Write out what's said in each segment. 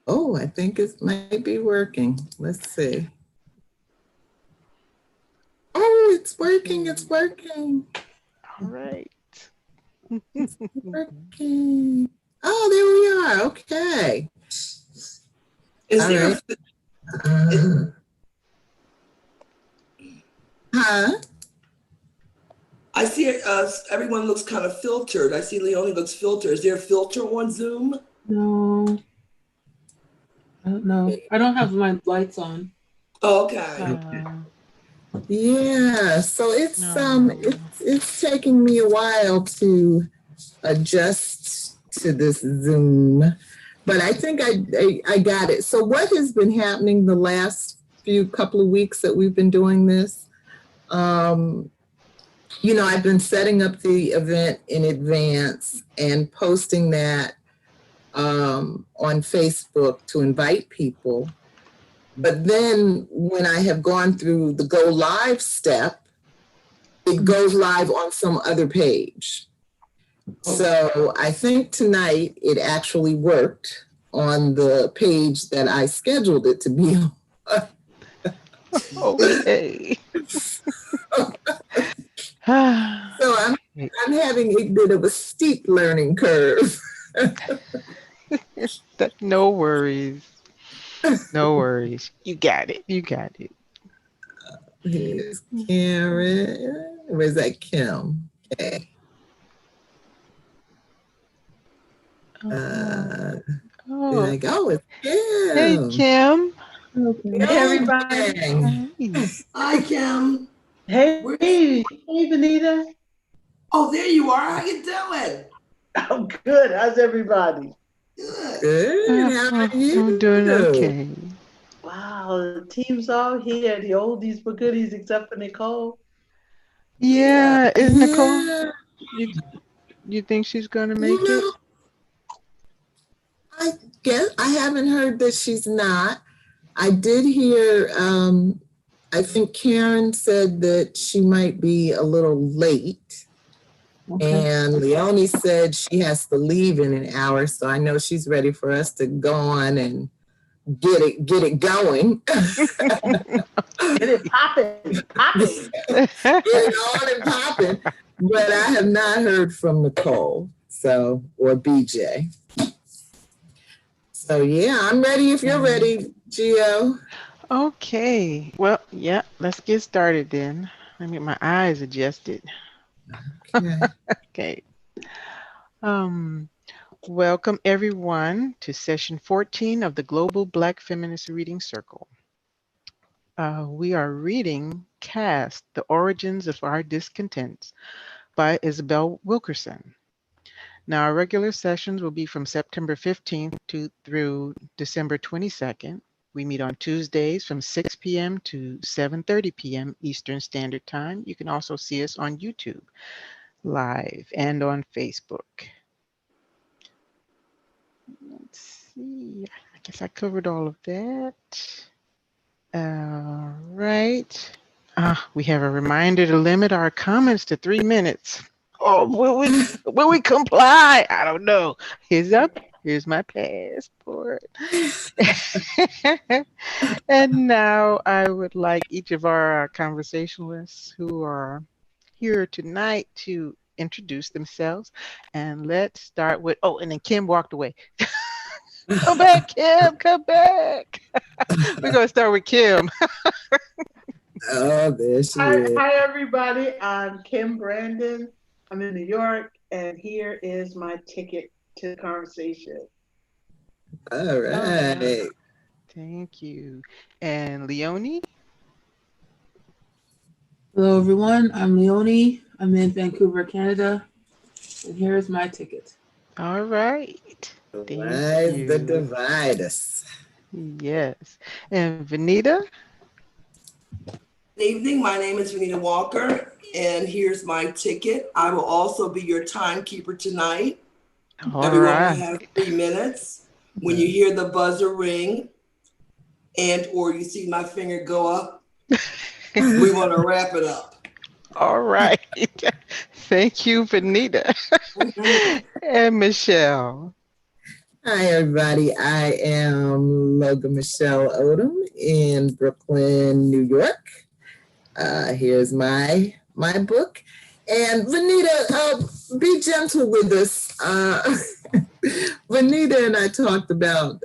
Oh, I think it might be working. Let's see. Oh, it's working. It's working. All right. It's working. Oh, there we are. Okay. Is all there? Right. Huh? I see everyone looks kind of filtered. I see Leonie looks filtered. Is there a filter on Zoom? No. I don't know. I don't have my lights on. Oh, okay. Yeah, so it's taking me a while to adjust to this Zoom, but I think I got it. So what has been happening the last couple of weeks that we've been doing this? You know, I've been setting up the event in advance and posting that on Facebook to invite people. But then when I have gone through the go live step, it goes live on some other page. So I think tonight it actually worked on the page that I scheduled it to be on. Okay. So I'm having a bit of a steep learning curve. No worries. No worries. You got it. You got it. Here's Karen. Where's that Kim? Okay. There I go. It's Kim. Hey, Kim. Okay. Hey, everybody. Hi, Kim. Hey, Venita. Oh, there you are. How you doing? I'm good. How's everybody? Good. How are you? I'm doing okay. Wow, the team's all here. The oldies but goodies, except for Nicole. Yeah, is Nicole? You think she's gonna make it? I guess I haven't heard that she's not. I did hear. I think Karen said that she might be a little late. Okay. And Leonie said she has to leave in an hour, so I know she's ready for us to go on and get it going. Get it popping. Get it on and popping. But I have not heard from Nicole, or BJ. So yeah, I'm ready if you're ready, Gio. Okay. Well, yeah, let's get started then. Let me get my eyes adjusted. Okay. Welcome everyone to session 14 of the Global Black Feminist Reading Circle. We are reading Caste, The Origins of Our Discontents by Isabel Wilkerson. Now, our regular sessions will be from September 15th through December 22nd. We meet on Tuesdays from 6 p.m. to 7:30 p.m. Eastern Standard Time. You can also see us on YouTube live and on Facebook. Let's see, I guess I covered all of that. All right. We have a reminder to limit our comments to 3 minutes. Oh, will we comply? I don't know. Here's my passport. And now I would like each of our conversationalists who are here tonight to introduce themselves. And let's start with, and then Kim walked away. Come back, Kim, come back. We're going to start with Kim. Oh, there she is. Hi, everybody. I'm Kim Brandon. I'm in New York, and here is my ticket to the conversation. All right. Thank you. And Leonie? Hello, everyone. I'm Leonie. I'm in Vancouver, Canada. And here is my ticket. All right. Divide the dividers. Yes. And Venita? Good evening. My name is Venita Walker, and here's my ticket. I will also be your timekeeper tonight. Everyone will have 3 minutes. When you hear the buzzer ring or you see my finger go up, we want to wrap it up. All right. Thank you, Venita. And Michelle. Hi, everybody. I am Logan Michelle Odom in Brooklyn, New York. Here's my book. And Venita, be gentle with us. Venita and I talked about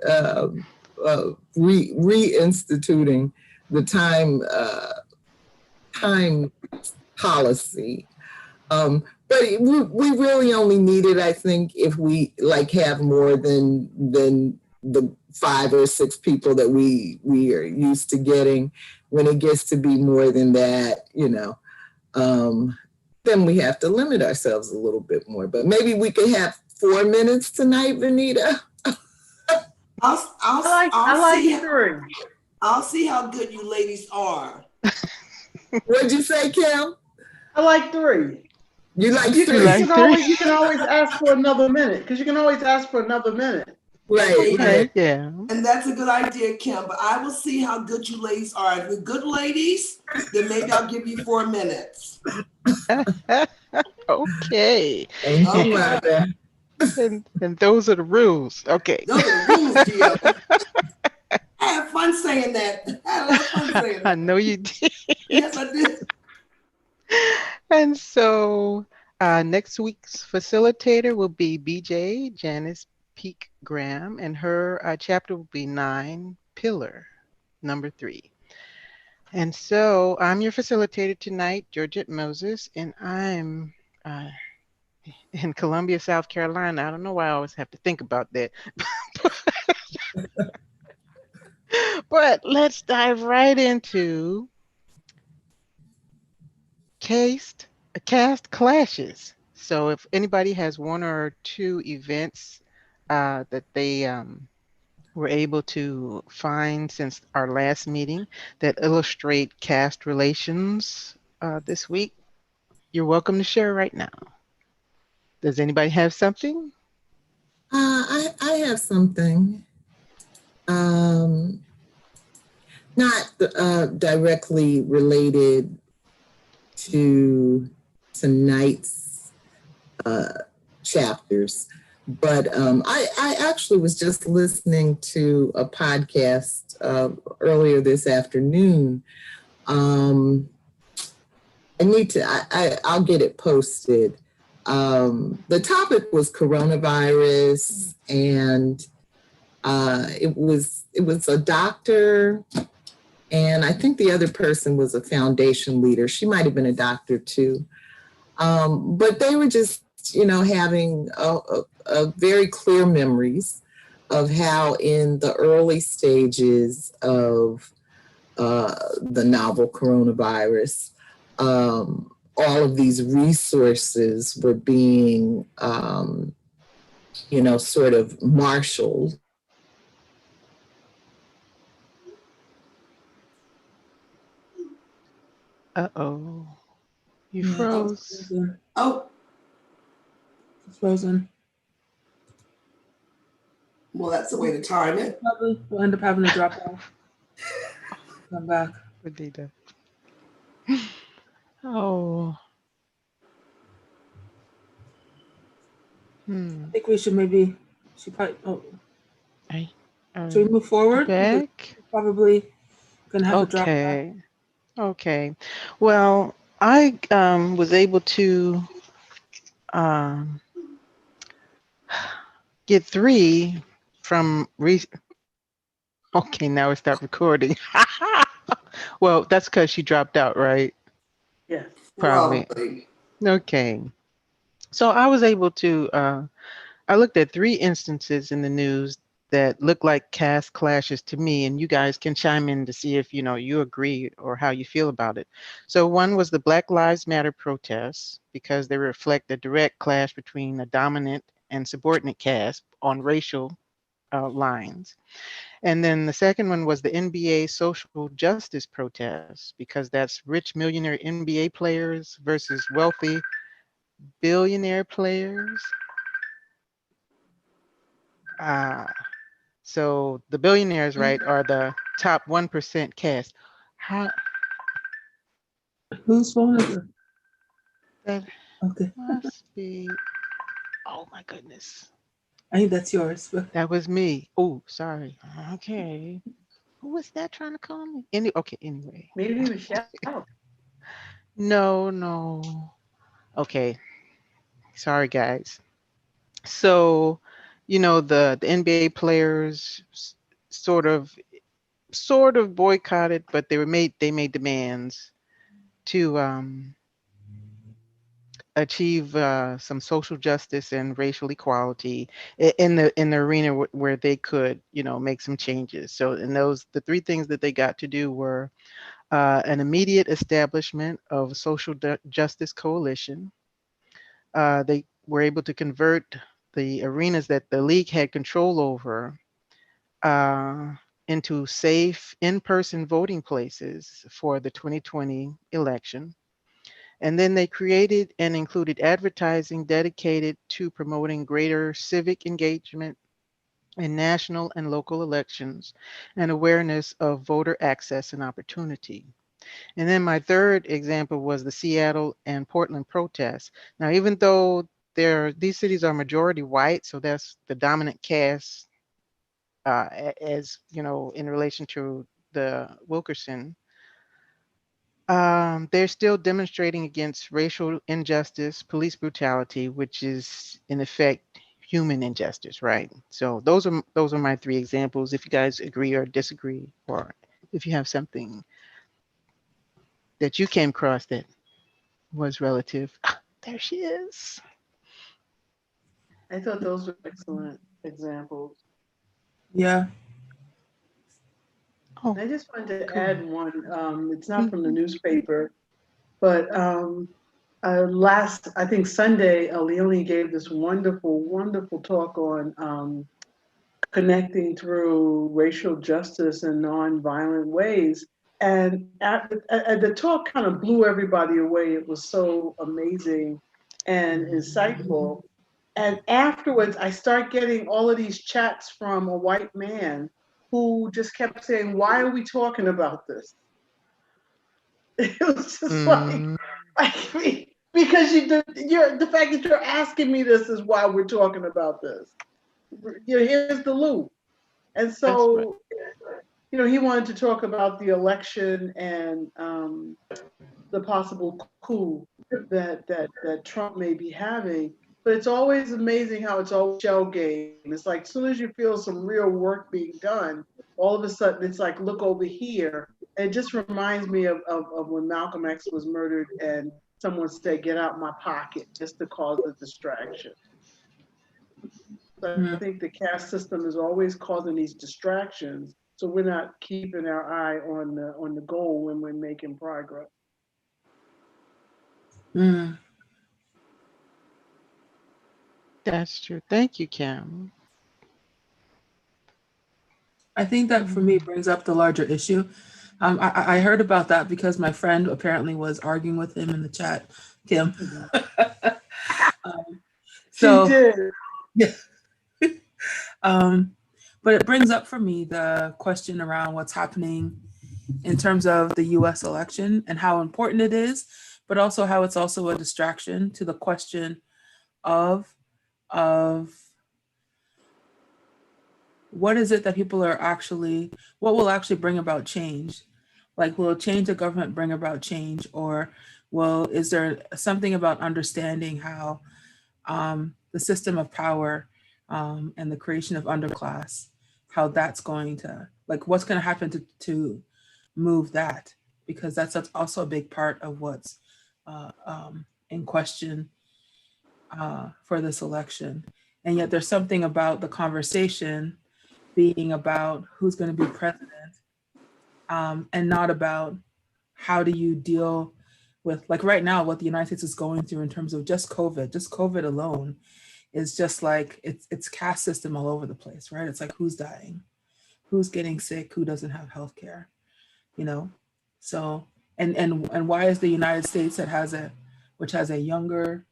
reinstituting the time policy. But we really only need it, I think, if we have more than the 5 or 6 people that we are used to getting. When it gets to be more than that, then we have to limit ourselves a little bit more. But maybe we could have 4 minutes tonight, Venita. I'll see how good you ladies are. What'd you say, Kim? I like 3. You like you 3? You can always ask for another minute, because you can always ask for another minute. Right. Yeah. And that's a good idea, Kim. But I will see how good you ladies are. If you're good ladies, then maybe I'll give you 4 minutes. Okay. Thank you, Mother. And those are the rules. Okay. Those are the rules, Gia. I had fun saying that. I had a lot of fun saying that. I know you did. Yes, I did. And so next week's facilitator will be BJ Janice Peak Graham, and her chapter will be 9, Pillar, number 3. And so I'm your facilitator tonight, Georgette Moses, and I'm in Columbia, South Carolina. I don't know why I always have to think about that. But let's dive right into Caste clashes. So if anybody has 1 or 2 events that they were able to find since our last meeting that illustrate caste relations this week, you're welcome to share right now. Does anybody have something? I have something. Not directly related to tonight's chapters, but I actually was just listening to a podcast earlier this afternoon. I'll get it posted. The topic was coronavirus, and it was a doctor, and I think the other person was a foundation leader. She might have been a doctor too. But they were just, having a very clear memories of how in the early stages of the novel coronavirus, all of these resources were being, sort of marshaled. Uh-oh. You froze. Oh. It's frozen. Well, that's the way to time it. Probably we'll end up having to drop off. Come back. Venita. Oh. I think we should should we move forward? Back? Probably gonna have to drop back. Okay. Well, I was able to get 3 from Okay, now it stopped recording. Well, that's because she dropped out, right? Yes. Probably. Okay. So I was able to, I looked at 3 instances in the news that look like caste clashes to me, and you guys can chime in to see if you agree or how you feel about it. So one was the Black Lives Matter protests, because they reflect a direct clash between a dominant and subordinate caste on racial lines. And then the second one was the NBA social justice protests, because that's rich millionaire NBA players versus wealthy billionaire players. So the billionaires, right, are the top 1% caste. Whose phone is it? Okay. Must be. Oh my goodness. I think that's yours. But That was me. Oh, sorry. Okay. Who was that trying to call me? Okay, anyway. Maybe Michelle. No, no. Okay. Sorry, guys. So, the NBA players sort of boycotted, but they made demands to achieve some social justice and racial equality in the arena where they could, make some changes. So, the three things that they got to do were an immediate establishment of a social justice coalition. They were able to convert the arenas that the league had control over uh, into safe in-person voting places for the 2020 election. And then they created and included advertising dedicated to promoting greater civic engagement in national and local elections and awareness of voter access and opportunity. And then my third example was the Seattle and Portland protests. Now, even though these cities are majority white, so that's the dominant caste, as in relation to the Wilkerson, they're still demonstrating against racial injustice, police brutality, which is in effect human injustice, right? So those are my three examples. If you guys agree or disagree, or if you have something that you came across that was relative. There she is. I thought those were excellent examples. yeah. Oh, I just wanted to cool. add one. It's not from the newspaper, but last, I think Sunday, Leonie gave this wonderful, wonderful talk on connecting through racial justice in nonviolent ways. And the talk kind of blew everybody away. It was so amazing and insightful. And afterwards, I start getting all of these chats from a white man who just kept saying, "Why are we talking about this?" It was just Mm, because the fact that you're asking me this is why we're talking about this. Here's the loop. And that's right. so, he wanted to talk about the election and the possible coup that Trump may be having. But it's always amazing how it's always shell game. It's like as soon as you feel some real work being done, all of a sudden it's like, look over here. And it just reminds me of when Malcolm X was murdered and someone said, "Get out my pocket," just to cause a distraction. So I think the caste system is always causing these distractions, so we're not keeping our eye on the goal when we're making progress. Mm. That's true. Thank you, Kim. I think that for me brings up the larger issue. I heard about that because my friend apparently was arguing with him in the chat, Kim. So She did. yeah. But it brings up for me the question around what's happening in terms of the US election and how important it is, but also how it's also a distraction to the question of what is it that people are actually, what will actually bring about change? Like, will change the government bring about change? Or is there something about understanding how the system of power and the creation of underclass, how that's going to, like, what's going to happen to move that? Because that's also a big part of what's in question for this election. And yet there's something about the conversation being about who's going to be president and not about how do you deal with, like right now, what the United States is going through in terms of just COVID alone is just like, it's caste system all over the place, right? It's like who's dying, who's getting sick, who doesn't have health care, So, and why is the United States which has a younger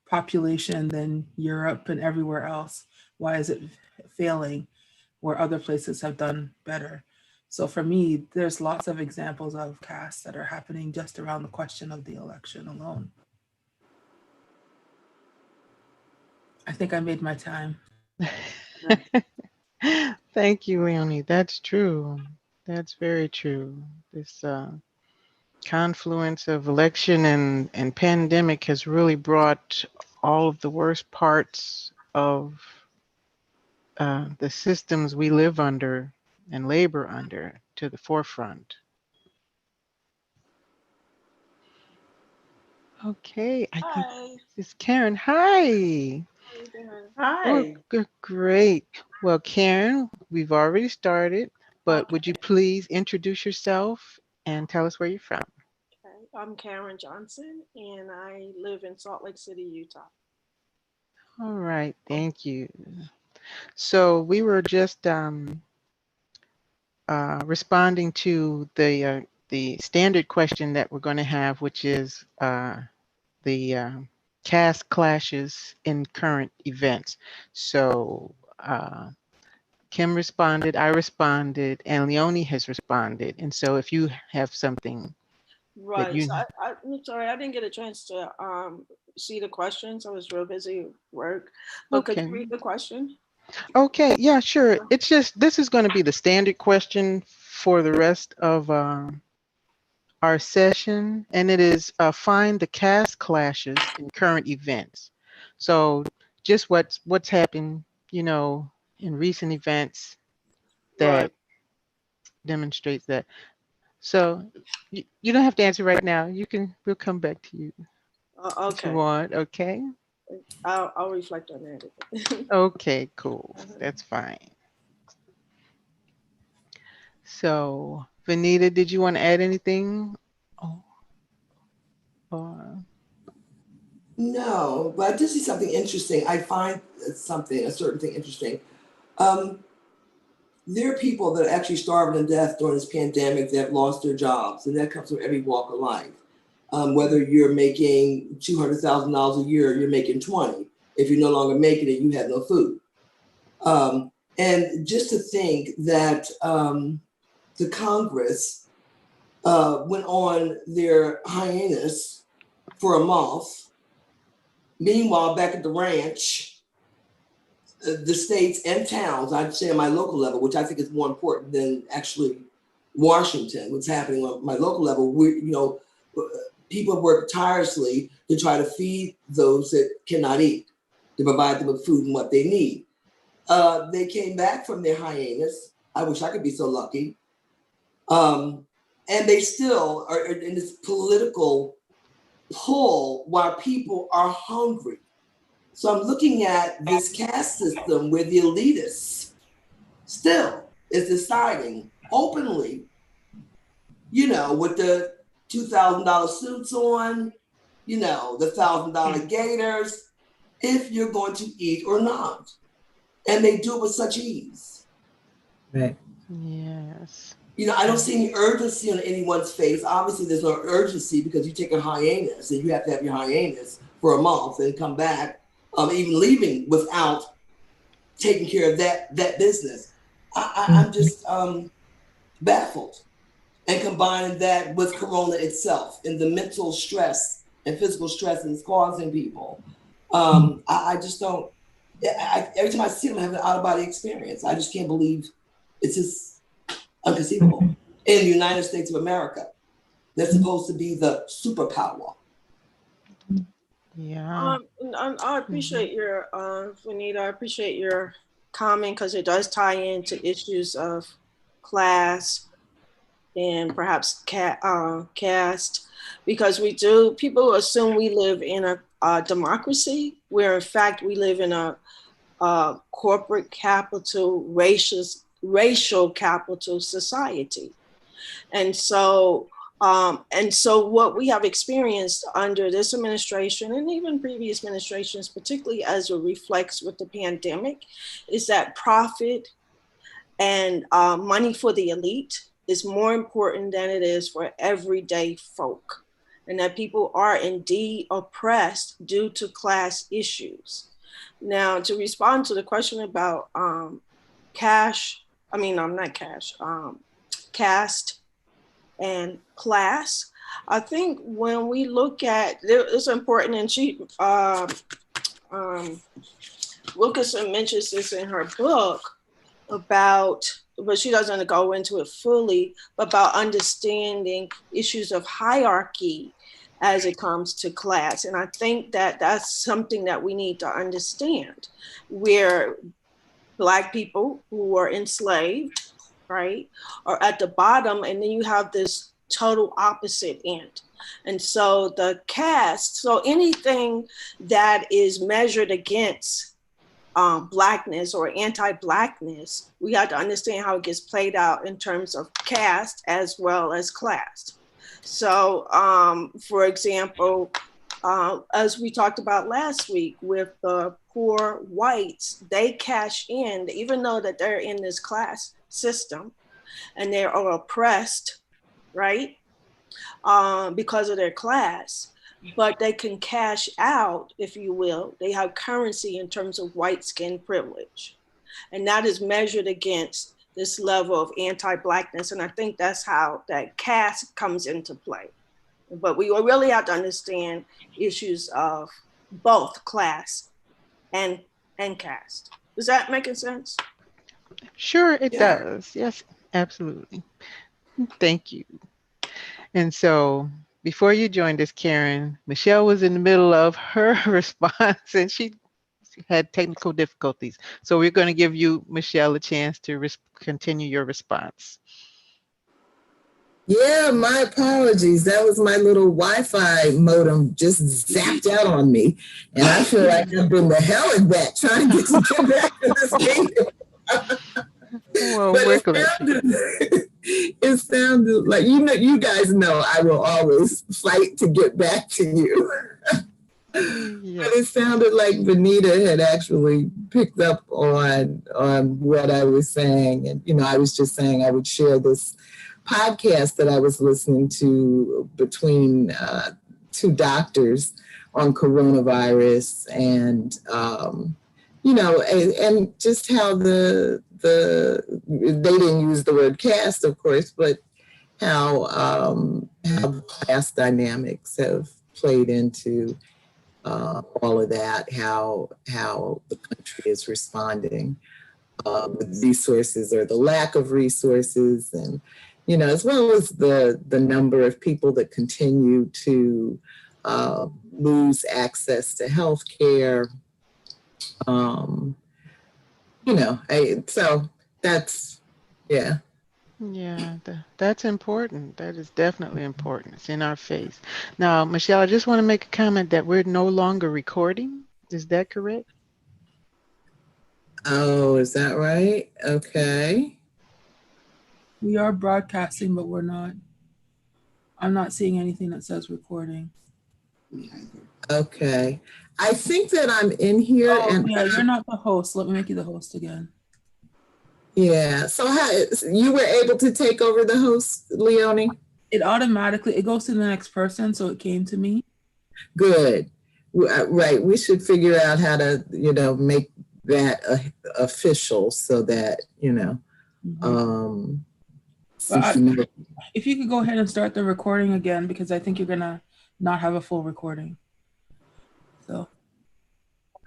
population than Europe and everywhere else, why is it failing where other places have done better? So for me, there's lots of examples of caste that are happening just around the question of the election alone. I think I made my time. Thank you, Leonie. That's true. That's very true. This confluence of election and pandemic has really brought all of the worst parts of the systems we live under and labor under to the forefront. Okay, I think Hi. it's Karen. Hi. How you doing? Hi. Great. Well, Karen, we've already started, but Okay. would you please introduce yourself and tell us where you're from? Okay. I'm Karen Johnson, and I live in Salt Lake City, Utah. All right, thank you. So we were just responding to the standard question that we're going to have, which is the caste clashes in current events. So Kim responded, I responded, and Leonie has responded. And so if you have something that Right. you, So I'm sorry, I didn't get a chance to see the questions. I was real busy at work. But could okay. you read the question? Okay, yeah, sure. It's just, this is going to be the standard question for the rest of our session, and it is find the caste clashes in current events. So just what's happened, you know, in recent events Right. that demonstrates that. So you don't have to answer right now. We'll come back to you if you Okay. want. Okay. I'll reflect on that. Okay, cool. Uh-huh. That's fine. So Vanita, did you want to add anything? Oh, or No, but I did see something interesting. I find a certain thing interesting. Um, there are people that are actually starving to death during this pandemic that have lost their jobs, and that comes from every walk of life. Whether you're making $200,000 a year, you're making 20. If you're no longer making it, you have no food. And just to think that the Congress went on their hiatus for a month. Meanwhile, back at the ranch, the states and towns, I'd say on my local level, which I think is more important than actually Washington, what's happening on my local level, people work tirelessly to try to feed those that cannot eat, to provide them with food and what they need. They came back from their hiatus. I wish I could be so lucky. And they still are in this political pull while people are hungry. So I'm looking at this caste system where the elitists still is deciding openly, with the $2,000 suits on, the $1,000 gators, if you're going to eat or not. And they do it with such ease. Right. yes. I don't see any urgency on anyone's face. Obviously, there's no urgency because you take a hiatus and you have to have your hiatus for a month and come back, even leaving without taking care of that business. I'm just baffled. And combining that with Corona itself and the mental stress and physical stress it's causing people. I just don't, every time I see them, I have an out-of-body experience. I just can't believe it's just unconceivable. In the United States of America, that's supposed to be the superpower. Yeah. I appreciate your, Vanita, I appreciate your comment because it does tie into issues of class and perhaps caste, because people assume we live in a democracy, where in fact we live in a corporate capital, racial capital society. And so what we have experienced under this administration and even previous administrations, particularly as it reflects with the pandemic, is that profit and money for the elite is more important than it is for everyday folk, and that people are indeed oppressed due to class issues. Now, to respond to the question about caste and class, I think when we look at, it's important, and Wilkerson mentions this in her book about, but she doesn't go into it fully, but about understanding issues of hierarchy as it comes to class. And I think that that's something that we need to understand, where Black people who are enslaved, right, are at the bottom, and then you have this total opposite end. And so the caste, so anything that is measured against Blackness or anti-Blackness, we have to understand how it gets played out in terms of caste as well as class. So, for example, as we talked about last week with the poor whites, they cash in, even though that they're in this class system and they are oppressed, right? Because of their class, but they can cash out, if you will. They have currency in terms of white skin privilege. And that is measured against this level of anti-Blackness. And I think that's how that caste comes into play. But we really have to understand issues of both class and caste. Is that making sense? Sure, it does. Yes, absolutely. Thank you. And so before you joined us, Karen, Michelle was in the middle of her response and she had technical difficulties. So we're going to give you, Michelle, a chance to continue your response. Yeah, my apologies. That was my little Wi-Fi modem just zapped out on me. And I feel like I've been the hell of that trying to get back to this meeting. Well, but it sounded like, you guys know I will always fight to get back to you. Yeah. But it sounded like Venita had actually picked up on what I was saying. And, I was just saying I would share this podcast that I was listening to between two doctors on coronavirus and, and just how they didn't use the word caste, of course, but how class dynamics have played into all of that, how the country is responding with resources or the lack of resources, and as well as the number of people that continue to lose access to health care. So that's, yeah. Yeah, that's important. That is definitely important. It's in our face. Now, Michelle, I just want to make a comment that we're no longer recording. Is that correct? Oh, is that right? Okay. We are broadcasting, but we're not. I'm not seeing anything that says recording. Okay. I think that I'm in here. Oh, yeah, you're not the host. Let me make you the host again. Yeah. So you were able to take over the host, Leonie? It automatically, it goes to the next person, so it came to me. Good. Right. We should figure out how to, make that official so that, if you could go ahead and start the recording again, because I think you're gonna not have a full recording. So.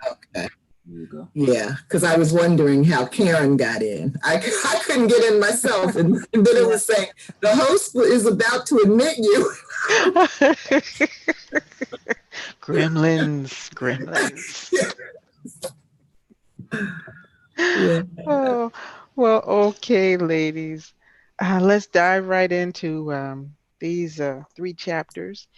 Okay. There you go. Yeah, because I was wondering how Karen got in. I couldn't get in myself, and then it was saying the host is about to admit you. Gremlins. Yeah. Oh, well, okay, ladies. Let's dive right into these 3 chapters.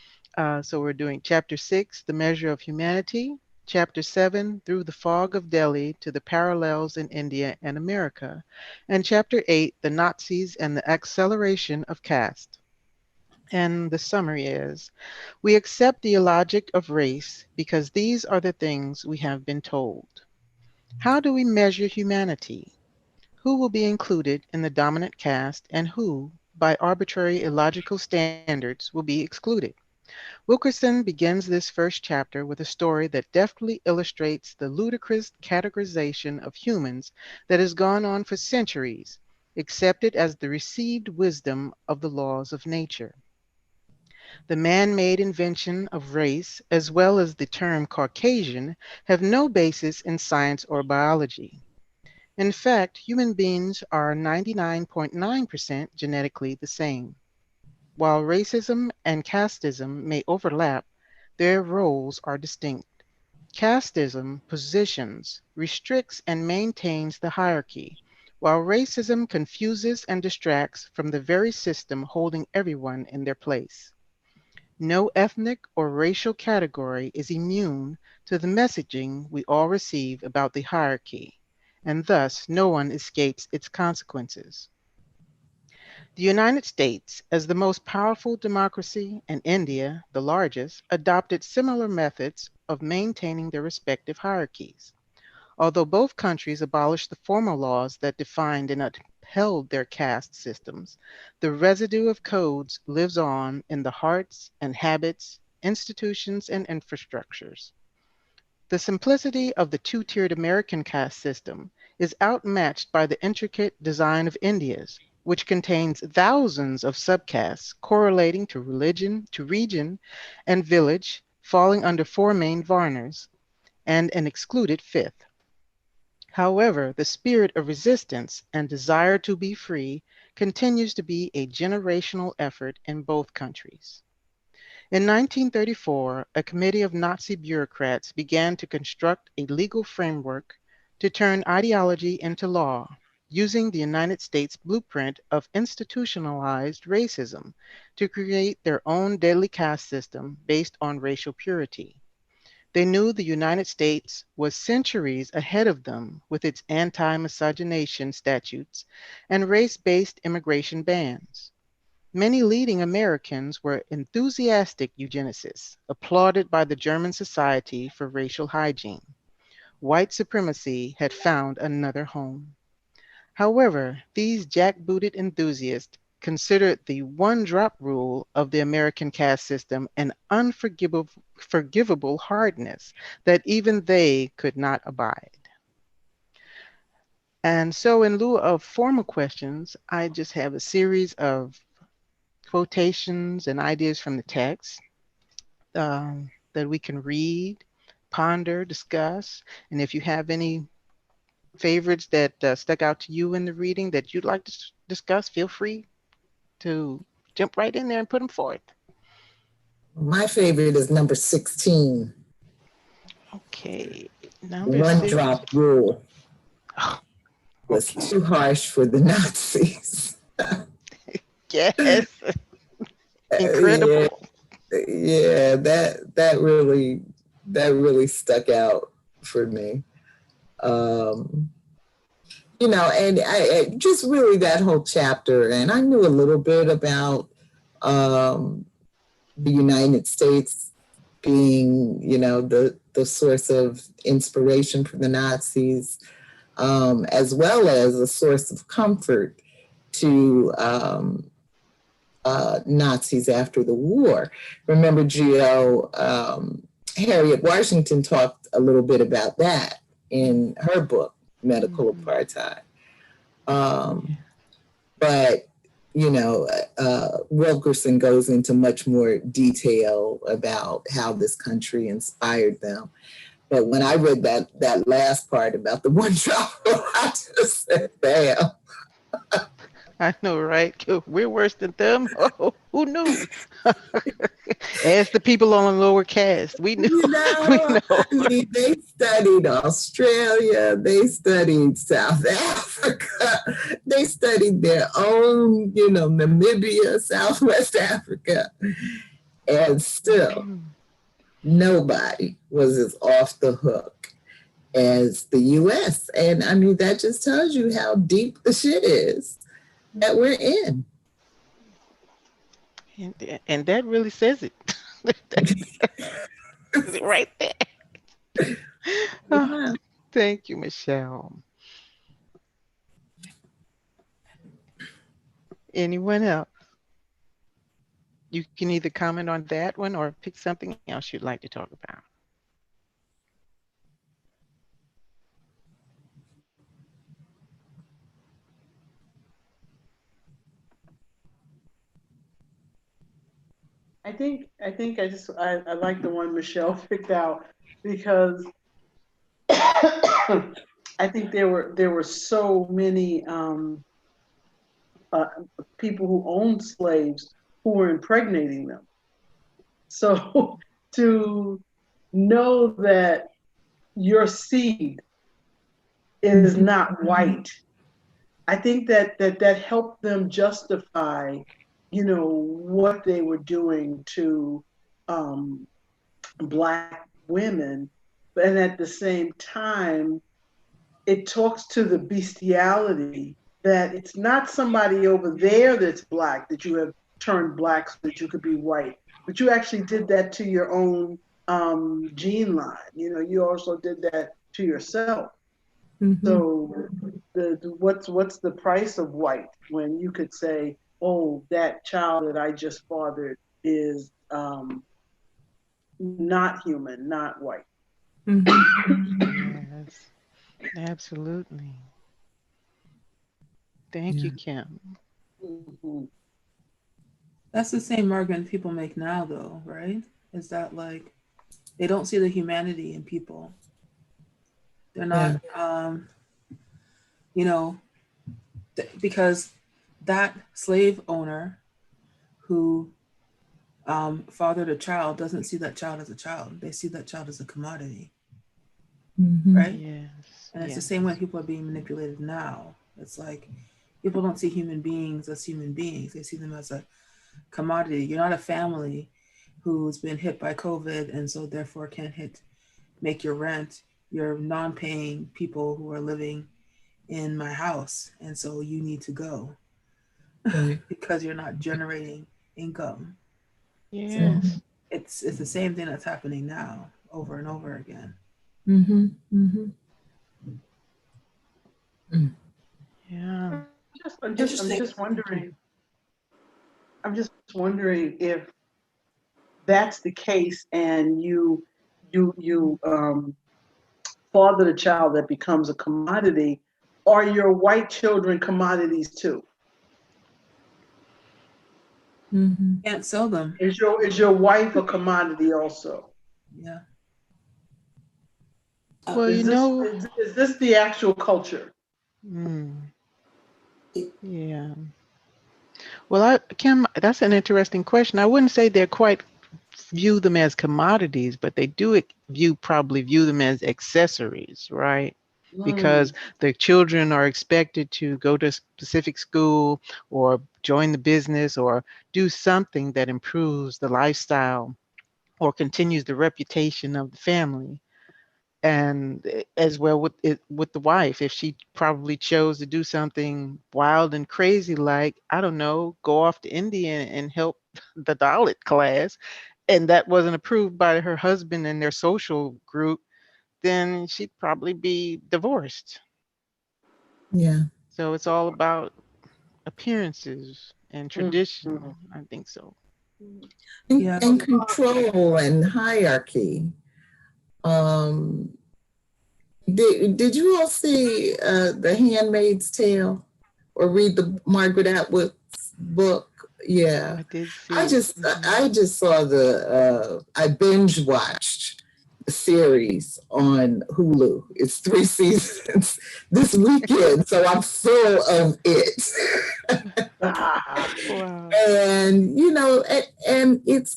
So we're doing chapter 6, The Measure of Humanity, chapter 7, Through the Fog of Delhi to the Parallels in India and America, and chapter 8, The Nazis and the Acceleration of Caste. And the summary is, we accept the logic of race because these are the things we have been told. How do we measure humanity? Who will be included in the dominant caste and who, by arbitrary illogical standards, will be excluded? Wilkerson begins this first chapter with a story that deftly illustrates the ludicrous categorization of humans that has gone on for centuries, accepted as the received wisdom of the laws of nature. The man-made invention of race, as well as the term Caucasian, have no basis in science or biology. In fact, human beings are 99.9% genetically the same. While racism and casteism may overlap, their roles are distinct. Casteism positions, restricts, and maintains the hierarchy, while racism confuses and distracts from the very system holding everyone in their place. No ethnic or racial category is immune to the messaging we all receive about the hierarchy, and thus no one escapes its consequences. The United States, as the most powerful democracy, and India, the largest, adopted similar methods of maintaining their respective hierarchies. Although both countries abolished the formal laws that defined and upheld their caste systems, the residue of codes lives on in the hearts and habits, institutions, and infrastructures. The simplicity of the two-tiered American caste system is outmatched by the intricate design of India's, which contains thousands of subcastes correlating to religion, to region, and village, falling under four main varnas, and an excluded fifth. However, the spirit of resistance and desire to be free continues to be a generational effort in both countries. In 1934, a committee of Nazi bureaucrats began to construct a legal framework to turn ideology into law, using the United States blueprint of institutionalized racism to create their own deadly caste system based on racial purity. They knew the United States was centuries ahead of them with its anti-miscegenation statutes and race-based immigration bans. Many leading Americans were enthusiastic eugenicists, applauded by the German Society for Racial Hygiene. White supremacy had found another home. However, these jackbooted enthusiasts considered the one-drop rule of the American caste system an unforgivable hardness that even they could not abide. And so in lieu of formal questions, I just have a series of quotations and ideas from the text that we can read, ponder, discuss. And if you have any favorites that stuck out to you in the reading that you'd like to discuss, feel free to jump right in there and put them forth. My favorite is number 16. Okay, The one-drop rule was too harsh for the Nazis. Yes, incredible. Yeah, that really stuck out for me. You know, and I just really that whole chapter, and I knew a little bit about the United States being, you know, the source of inspiration for the Nazis, as well as a source of comfort to Nazis after the war. Remember, Gio, Harriet Washington talked a little bit about that in her book, Medical Apartheid. But, you know, Wilkerson goes into much more detail about how this country inspired them. But when I read that last part about the one drop, I just said, "Damn." I know, right? We're worse than them. Oh, who knew? As the people on the lower caste, we knew. You know, we know. I mean, they studied Australia, they studied South Africa, they studied their own, you know, Namibia, Southwest Africa, and still nobody was as off the hook as the U.S. And I mean, that just tells you how deep the shit is that we're in. And that really says it. Right there. Oh, thank you, Michelle. Anyone else? You can either comment on that one or pick something else you'd like to talk about. I think I like the one Michelle picked out because I think there were so many people who owned slaves who were impregnating them. So to know that your seed is not white, I think that helped them justify, what they were doing to Black women, and at the same time, it talks to the bestiality that it's not somebody over there that's Black that you have turned Black so that you could be white, but you actually did that to your own gene line. You also did that to yourself. Mm-hmm. So what's the price of white when you could say, oh, that child that I just fathered is not human, not white. Mm-hmm. Yes, absolutely. Thank you, Kim. Mm-hmm. That's the same argument people make now, though, right? Is that like they don't see the humanity in people. They're not, because that slave owner who fathered a child doesn't see that child as a child. They see that child as a commodity, right? Yes. And it's the same way people are being manipulated now. It's like people don't see human beings as human beings. They see them as a commodity. You're not a family who's been hit by COVID and so therefore can't make your rent. You're non-paying people who are living in my house, and so you need to go because you're not generating income. Yes. So it's the same thing that's happening now over and over again. Mm-hmm. Mm-hmm. Yeah. I'm just wondering if that's the case and you father a child that becomes a commodity, are your white children commodities too? Mm-hmm. Can't sell them. Is your wife a commodity also? Yeah. Well, Is this the actual culture? Yeah. Well, Kim, that's an interesting question. I wouldn't say they're quite view them as commodities, but they do probably view them as accessories, right? Because the children are expected to go to a specific school or join the business or do something that improves the lifestyle or continues the reputation of the family. And as well with the wife, if she probably chose to do something wild and crazy, like, I don't know, go off to India and help the Dalit class, and that wasn't approved by her husband and their social group, then she'd probably be divorced. Yeah. So it's all about appearances and tradition. I think so. And control and hierarchy. Did you all see The Handmaid's Tale or read the Margaret Atwood's book? Yeah. I did see. I just saw I binge watched the series on Hulu. It's 3 seasons this weekend, so I'm full of it. Wow. And and it's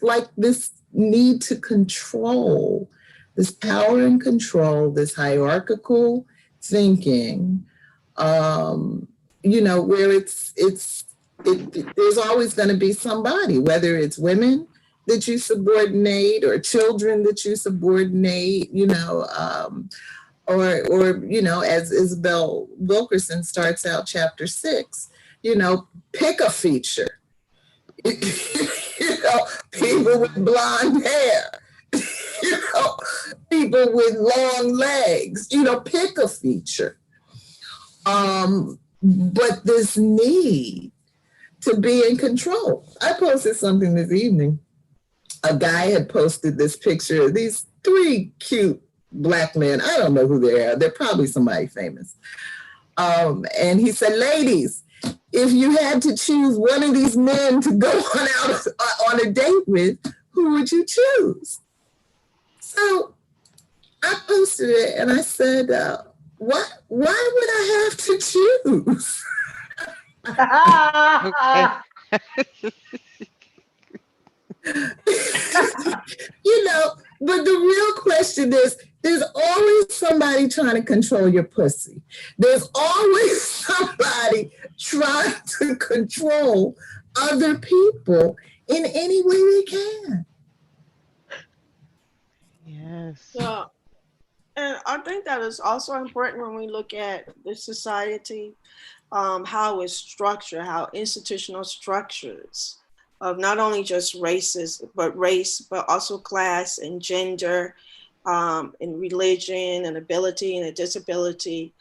like this need to control, this power and control, this hierarchical thinking, where there's always going to be somebody, whether it's women that you subordinate or children that you subordinate, or as Isabel Wilkerson starts out chapter 6, pick a feature. People with blonde hair, people with long legs, pick a feature. But this need to be in control. I posted something this evening. A guy had posted this picture of these 3 cute Black men. I don't know who they are. They're probably somebody famous. And he said, ladies, if you had to choose one of these men to go on out on a date with, who would you choose? So I posted it and I said, why would I have to choose? Okay. You know, but the real question is, there's always somebody trying to control your pussy. There's always somebody trying to control other people in any way they can. Yes. So, and I think that is also important when we look at the society, how it's structured, how institutional structures of not only just race, but also class and gender, and religion and ability and a disability,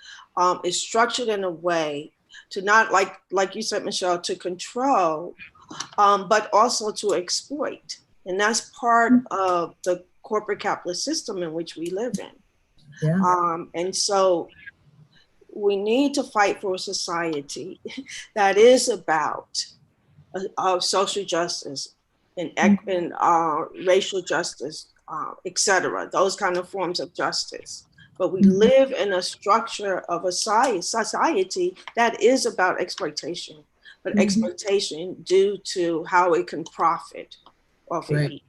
is structured in a way to not, like you said, Michelle, to control, but also to exploit. And that's part of the corporate capitalist system in which we live in. Yeah. And so we need to fight for a society that is about social justice and racial justice, etc., those kind of forms of justice. But we live in a structure of a society that is about exploitation, but exploitation due to how it can profit off of each.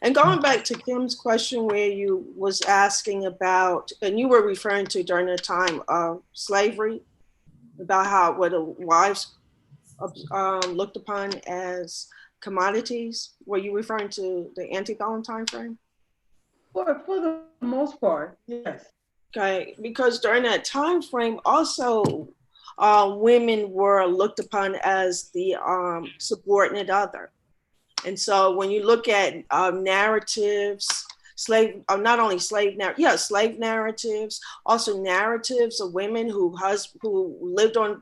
And going back to Kim's question where you was asking about, and you were referring to during the time of slavery, about how were the wives looked upon as commodities. Were you referring to the antebellum time frame? For the most part, yes. Okay, because during that time frame, also women were looked upon as the subordinate other. And so when you look at narratives, not only slave narratives, also narratives of women who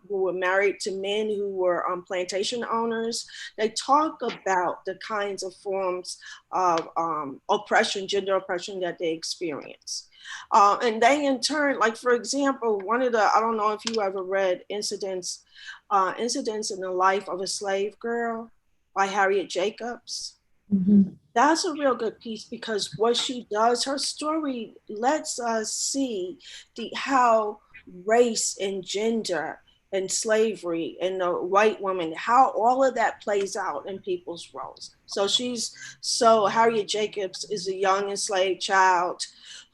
were married to men who were plantation owners. They talk about the kinds of forms of oppression, gender oppression that they experience. And they in turn, like for example, I don't know if you ever read Incidents in the Life of a Slave Girl by Harriet Jacobs. That's a real good piece, because what she does, her story lets us see how race and gender and slavery and the white woman, how all of that plays out in people's roles. So Harriet Jacobs is a young enslaved child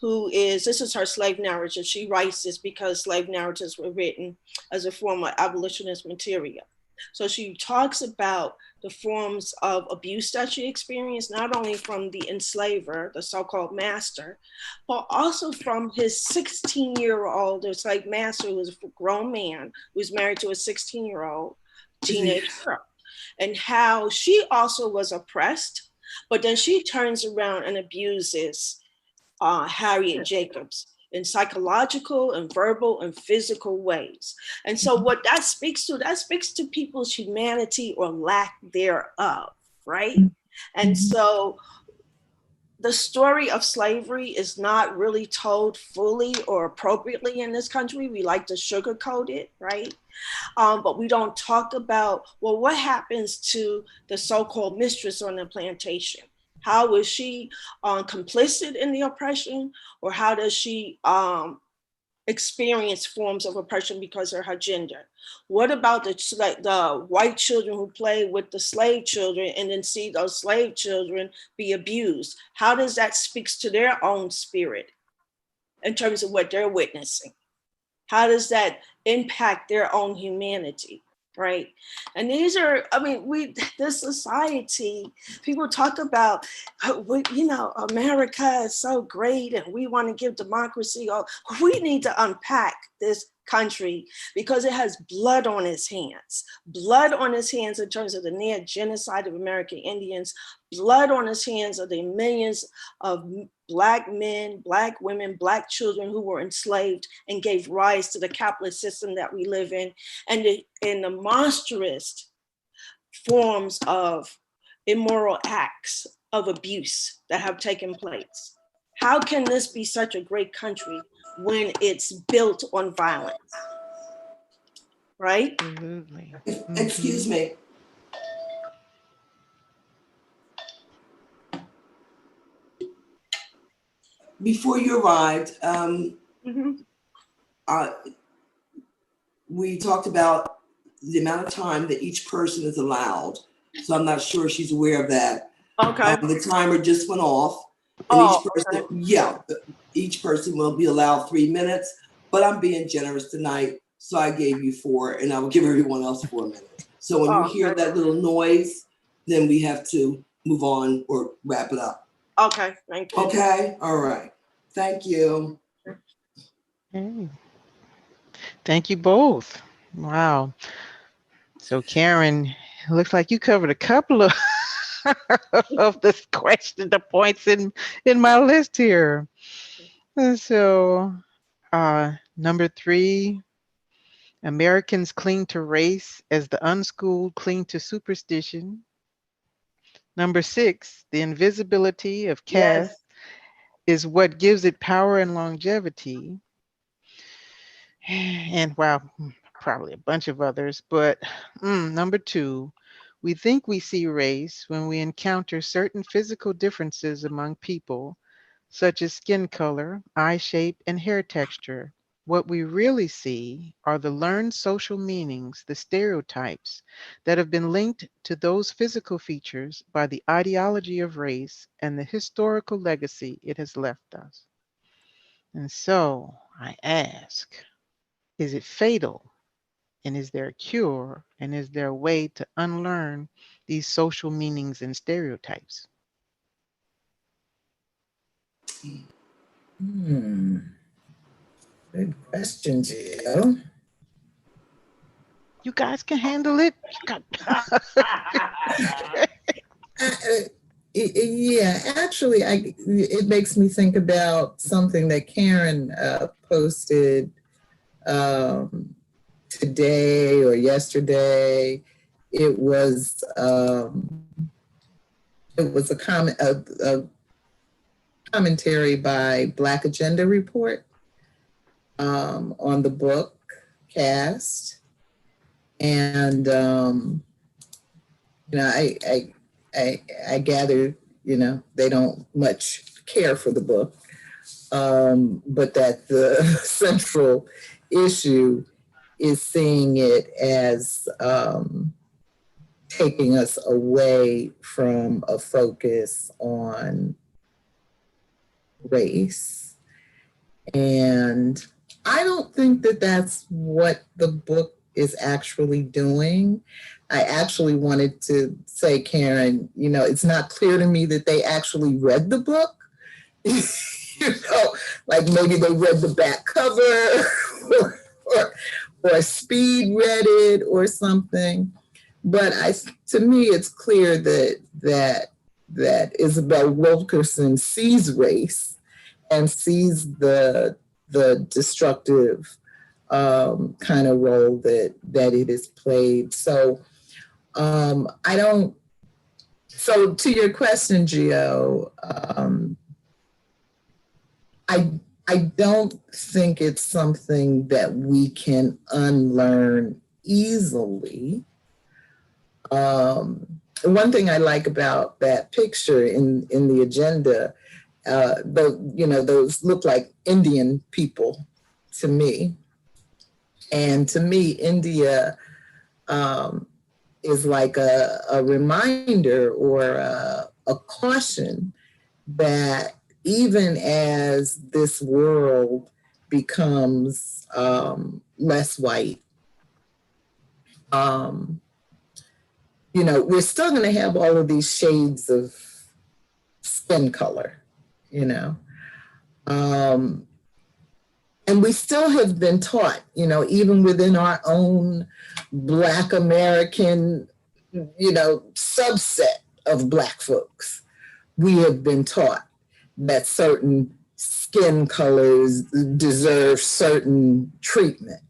this is her slave narrative. She writes this because slave narratives were written as a form of abolitionist material. So she talks about the forms of abuse that she experienced, not only from the enslaver, the so-called master, but also from his 16-year-old enslaved master, who was a grown man, who was married to a 16-year-old teenage girl, and how she also was oppressed, but then she turns around and abuses Harriet Jacobs in psychological and verbal and physical ways. And so what that speaks to people's humanity or lack thereof, right? And so the story of slavery is not really told fully or appropriately in this country. We like to sugarcoat it, right? But we don't talk about, well, what happens to the so-called mistress on the plantation? How is she complicit in the oppression, or how does she experience forms of oppression because of her gender? What about the white children who play with the slave children and then see those slave children be abused? How does that speak to their own spirit in terms of what they're witnessing? How does that impact their own humanity? Right. And these are, this society, people talk about, America is so great and we want to give democracy. We need to unpack this country because it has blood on its hands in terms of the near genocide of American Indians, blood on its hands of the millions of Black men, Black women, Black children who were enslaved and gave rise to the capitalist system that we live in, and the monstrous forms of immoral acts of abuse that have taken place. How can this be such a great country when it's built on violence? right? Absolutely. Excuse me. Before you arrived, we talked about the amount of time that each person is allowed. So I'm not sure she's aware of that. Okay. The timer just went off. And Oh, each person will be allowed 3 minutes, but I'm being generous tonight. So I gave you 4 and I will give everyone else 4 minutes. So when you hear that little noise, then we have to move on or wrap it up. Okay, thank you. Okay, all right. Thank you. Okay. Thank you both. Wow. So Karen, it looks like you covered a couple of of the questions, the points in my list here. And so number 3, Americans cling to race as the unschooled cling to superstition. Number 6, the invisibility of caste is what gives it power and longevity. And wow, probably a bunch of others, but number 2, we think we see race when we encounter certain physical differences among people, such as skin color, eye shape, and hair texture. What we really see are the learned social meanings, the stereotypes that have been linked to those physical features by the ideology of race and the historical legacy it has left us. And so I ask, is it fatal? And is there a cure? And is there a way to unlearn these social meanings and stereotypes? Good question, Gio. You guys can handle it. Yeah, actually, it makes me think about something that Karen posted today or yesterday. It was a commentary by Black Agenda Report on the book Caste, and I gather they don't much care for the book, but that the central issue is seeing it as taking us away from a focus on race. And I don't think that that's what the book is actually doing. I actually wanted to say, Karen, it's not clear to me that they actually read the book. Like maybe they read the back cover or speed read it or something. But to me, it's clear that Isabel Wilkerson sees race and sees the destructive kind of role that it has played. So so to your question, Gio, I don't think it's something that we can unlearn easily. One thing I like about that picture in the agenda, those look like Indian people to me. And to me, India is like a reminder or a caution that even as this world becomes less white, we're still going to have all of these shades of skin color, and we still have been taught, even within our own Black American, subset of Black folks, we have been taught that certain skin colors deserve certain treatment,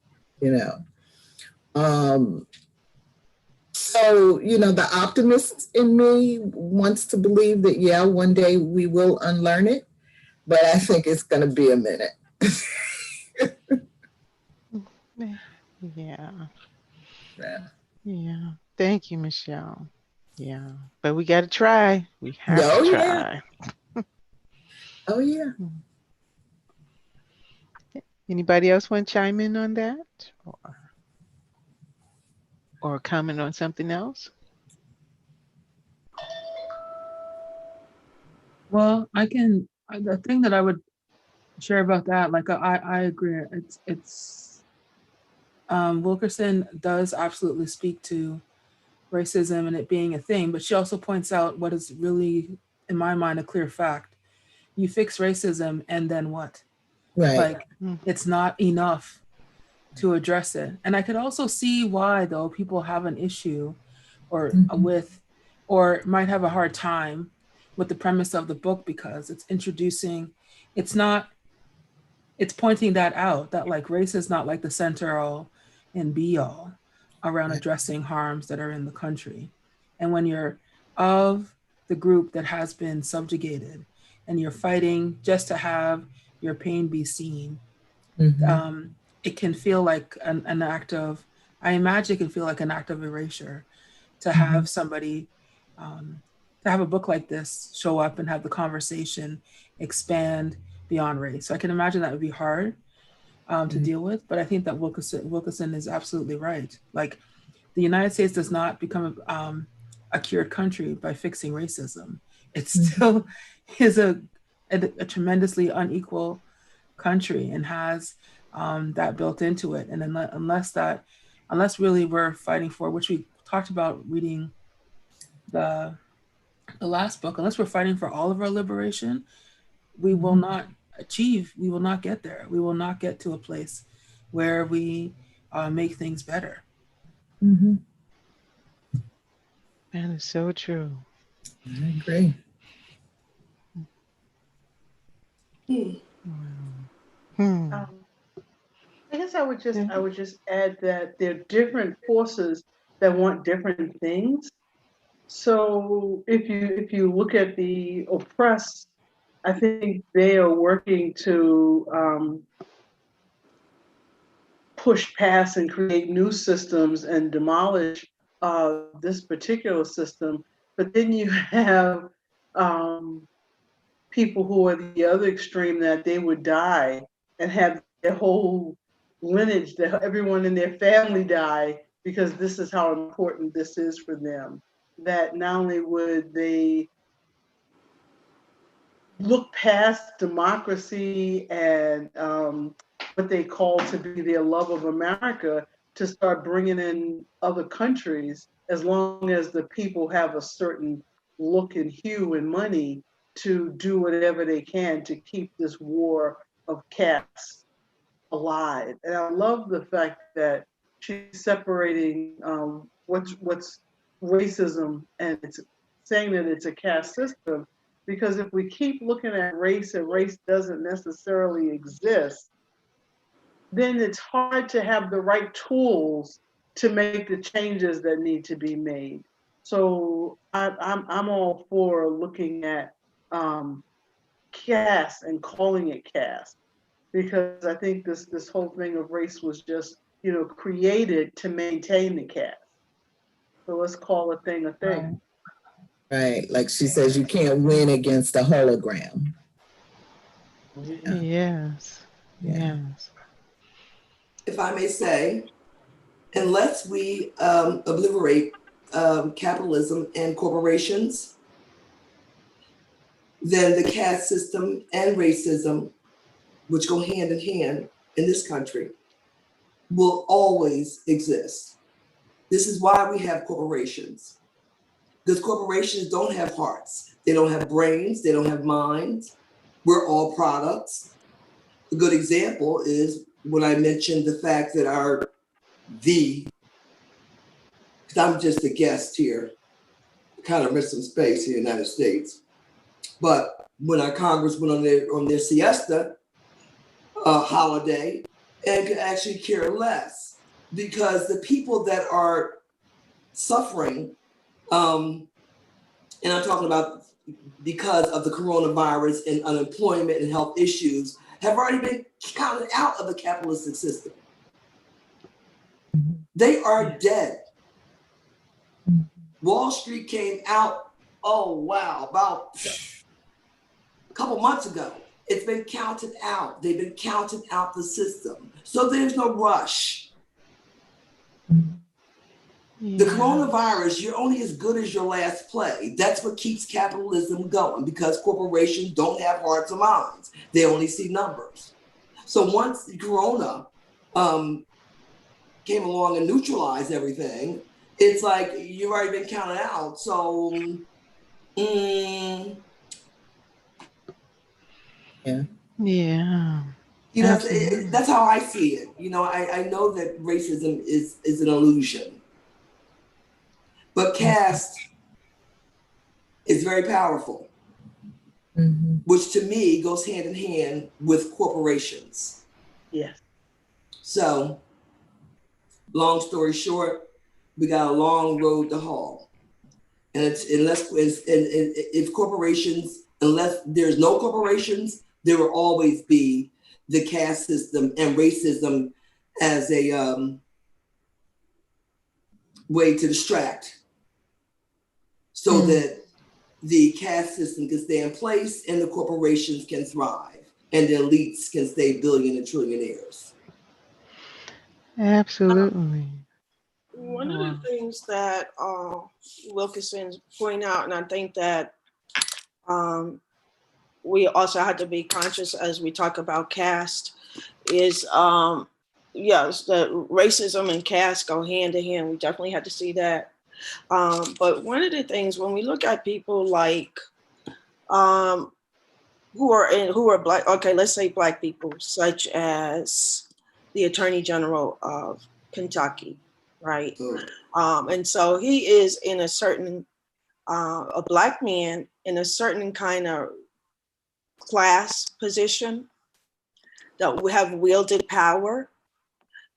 So, the optimist in me wants to believe that, yeah, one day we will unlearn it, but I think it's going to be a minute. Yeah. Yeah. Yeah. Thank you, Michelle. Yeah. But we got to try. We have Oh, to yeah. try. Oh, yeah. Anybody else want to chime in on that? Or comment on something else? Well, the thing that I would share about that, like I agree. Wilkerson does absolutely speak to racism and it being a thing, but she also points out what is really, in my mind, a clear fact. You fix racism and then what? Right. Like, it's not enough to address it. And I could also see why, though, people have an issue or might have a hard time with the premise of the book, because it's pointing that out, that like race is not like the central and be all around addressing harms that are in the country. And when you're of the group that has been subjugated and you're fighting just to have your pain be seen, it can feel like an act of, I imagine it can feel like an act of erasure to have somebody, to have a book like this show up and have the conversation expand beyond race. So I can imagine that would be hard to deal with, but I think that Wilkerson is absolutely right. Like, the United States does not become a cured country by fixing racism. It still is a tremendously unequal country and has that built into it. And unless really we're fighting for, which we talked about reading the last book, unless we're fighting for all of our liberation, we will not get there. We will not get to a place where we make things better. That is so true. I agree. I guess I would just add that there are different forces that want different things. So if you look at the oppressed, I think they are working to push past and create new systems and demolish this particular system. But then you have people who are the other extreme, that they would die and have their whole lineage, that everyone in their family die, because this is how important this is for them. That not only would they look past democracy and what they call to be their love of America, to start bringing in other countries, as long as the people have a certain look and hue and money, to do whatever they can to keep this war of caste alive. And I love the fact that she's separating what's racism, and it's saying that it's a caste system, because if we keep looking at race and race doesn't necessarily exist, then it's hard to have the right tools to make the changes that need to be made. So I'm all for looking at caste and calling it caste, because I think this whole thing of race was just, created to maintain the caste. So let's call a thing a thing. Right. Like she says, you can't win against a hologram. Yes. If I may say, unless we obliterate capitalism and corporations, then the caste system and racism, which go hand in hand in this country, will always exist. This is why we have corporations. Because corporations don't have hearts. They don't have brains. They don't have minds. We're all products. A good example is when I mentioned the fact that because I'm just a guest here, kind of miss some space here in the United States. But when our Congress went on their siesta holiday, and could actually care less, because the people that are suffering, and I'm talking about because of the coronavirus and unemployment and health issues, have already been counted out of the capitalistic system. They are dead. Wall Street came out, oh wow, about a couple months ago. It's been counted out. They've been counted out the system. So there's no rush. The coronavirus, you're only as good as your last play. That's what keeps capitalism going, because corporations don't have hearts or minds. They only see numbers. So once the corona came along and neutralized everything, it's like you've already been counted out. So, Yeah. You know, that's how I see it. You know, I know that racism is an illusion, but caste is very powerful, which to me goes hand in hand with corporations. Yes. So, long story short, we got a long road to haul, and if corporations, unless there's no corporations, there will always be the caste system and racism as a way to distract, so that the caste system can stay in place and the corporations can thrive and the elites can stay billion and trillionaires. Absolutely. One of the things that Wilkerson pointed out, and I think that we also have to be conscious as we talk about caste, is yes, the racism and caste go hand in hand. We definitely have to see that. But one of the things, when we look at people like who are Black, okay, let's say Black people, such as the Attorney General of Kentucky, right? And so he is in a certain, a Black man in a certain kind of class position that have wielded power,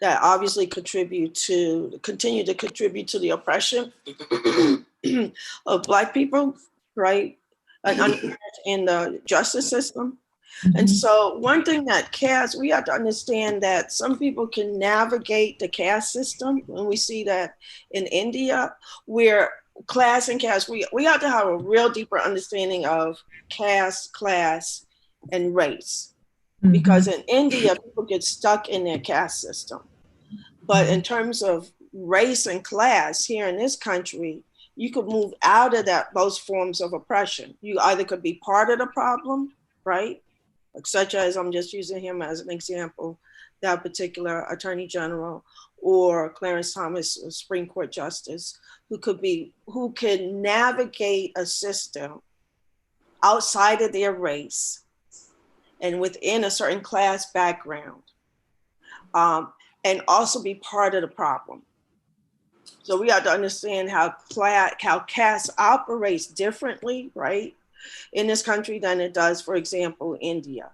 that obviously continue to contribute to the oppression of Black people, right? And in the justice system. And so one thing that caste, we have to understand that some people can navigate the caste system. And we see that in India, where class and caste, we have to have a real deeper understanding of caste, class, and race. Because in India, people get stuck in their caste system. But in terms of race and class here in this country, you could move out of those forms of oppression. You either could be part of the problem, right? Like, such as, I'm just using him as an example, that particular Attorney General, or Clarence Thomas, a Supreme Court Justice, who can navigate a system outside of their race and within a certain class background, and also be part of the problem. So we have to understand how caste operates differently, right, in this country than it does, for example, India.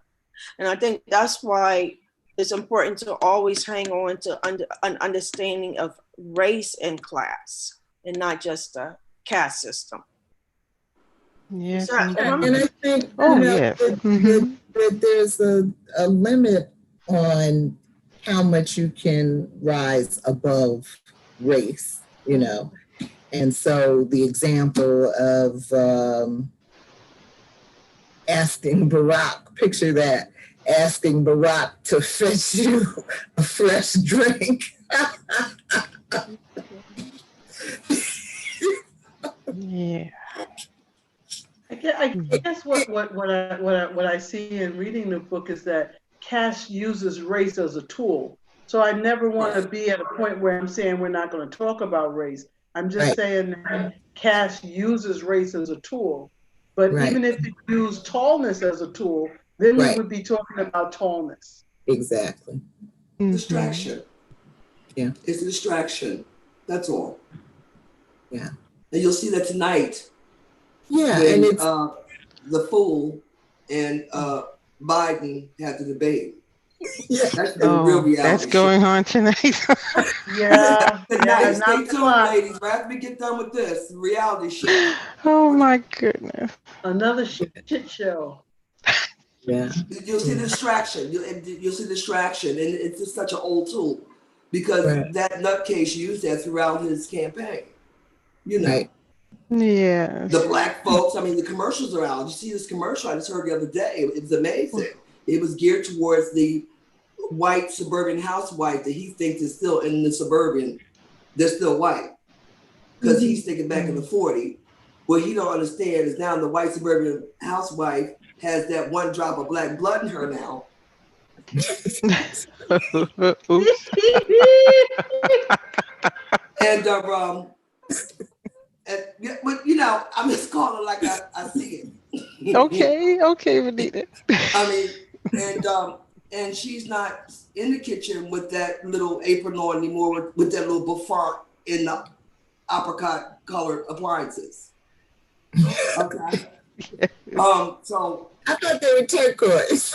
And I think that's why it's important to always hang on to an understanding of race and class, and not just the caste system. Yes. And I think that there's a limit on how much you can rise above race, you know. And so the example of asking Barack, picture that, asking Barack to fetch you a fresh drink. Yeah. I guess what I see in reading the book is that caste uses race as a tool. So I never want to be at a point where I'm saying we're not going to talk about race. I'm just saying that caste uses race as a tool. But even if you use tallness as a tool, then we would be talking about tallness. Exactly. Distraction. Yeah. It's a distraction. That's all. Yeah. And you'll see that tonight. Yeah. When, and it's the fool and Biden have the debate. Yeah. That's the real reality. That's going on tonight. Tonight, stay tuned, ladies. Right after we get done with this reality show. Oh my goodness. Another shit show. Yeah. You'll see distraction. You'll see distraction, and it's just such an old tool, because Right. that nutcase used that throughout his campaign. You know, Right. Yes. the black folks, I mean, the commercials are out. You see this commercial I just heard the other day. It was amazing. It was geared towards the white suburban housewife that he thinks is still in the suburban. They're still white because he's thinking back in the 40s. What he don't understand is now the white suburban housewife has that one drop of black blood in her now. Oops. And yeah, but you know, I'm just calling it like I see it. Okay, Venita. I mean, and she's not in the kitchen with that little apron on anymore, with that little bouffant in the apricot colored appliances. Okay. So I thought they were turquoise.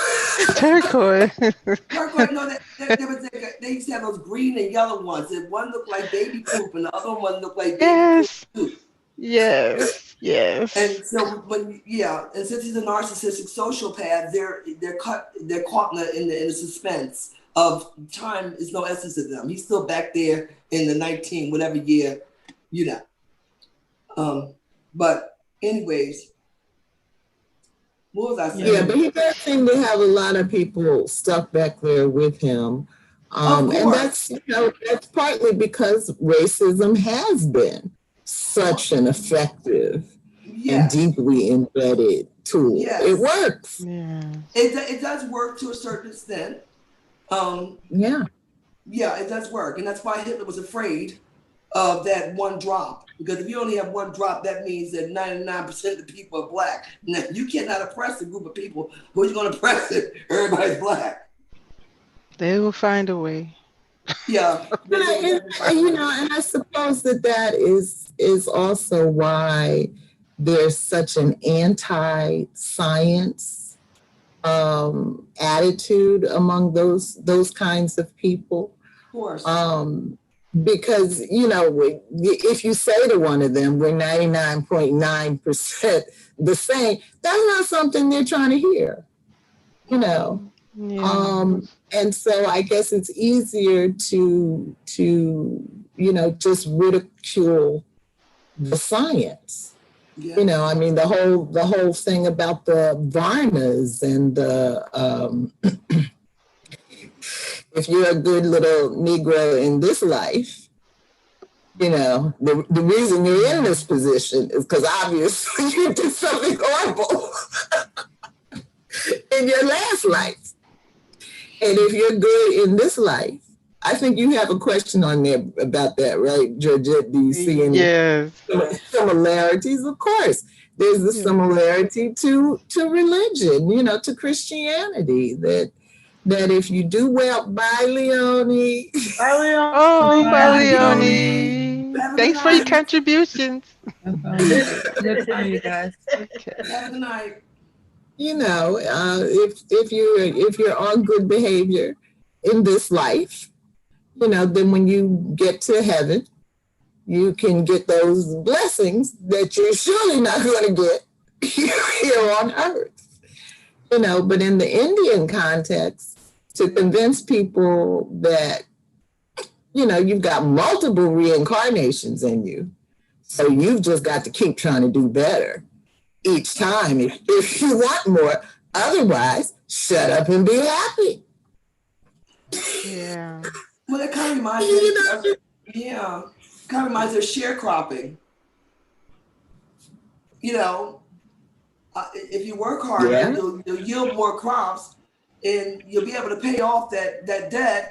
Turquoise. turquoise, no, they used to have those green and yellow ones. And one looked like baby poop, and the other one looked like baby poop. Yes. And so and since he's a narcissistic sociopath, they're caught in the suspense of time is no essence to them. He's still back there in the 19 whatever year, you know. But anyways, what was I saying? Yeah, but he does seem to have a lot of people stuck back there with him. And that's that's partly because racism has been such an effective and deeply embedded tool. Yes. It works. Yeah. It does work to a certain extent. Yeah, it does work. And that's why Hitler was afraid of that one drop. Because if you only have one drop, that means that 99% of the people are black. Now, you cannot oppress a group of people. Who are you going to oppress if everybody's black? They will find a way. Yeah. And I suppose that is also why there's such an anti-science attitude among those kinds of people. Of course. Because, if you say to one of them, we're 99.9% the same, that's not something they're trying to hear, Yeah. And so I guess it's easier to just ridicule the science. Yeah. I mean, the whole thing about the Varnas and the if you're a good little Negro in this life, the reason you're in this position is because obviously you did something horrible in your last life. And if you're good in this life, I think you have a question on there about that, right, Georgette? Do you see any similarities? Of course. There's the similarity to religion, to Christianity, that if you do well, bye, Leonie. Bye, Leonie. Oh, bye, Leonie. Thanks for your contributions. Good time, you guys. Okay. Have a good night. If you're on good behavior in this life, then when you get to heaven, you can get those blessings that you're surely not going to get here on earth. But in the Indian context, to convince people that, you've got multiple reincarnations in you, so you've just got to keep trying to do better each time if you want more. Otherwise, shut up and be happy. Yeah. Well, it kind of reminds me of sharecropping. If you work hard, you'll yield more crops, and you'll be able to pay off that debt.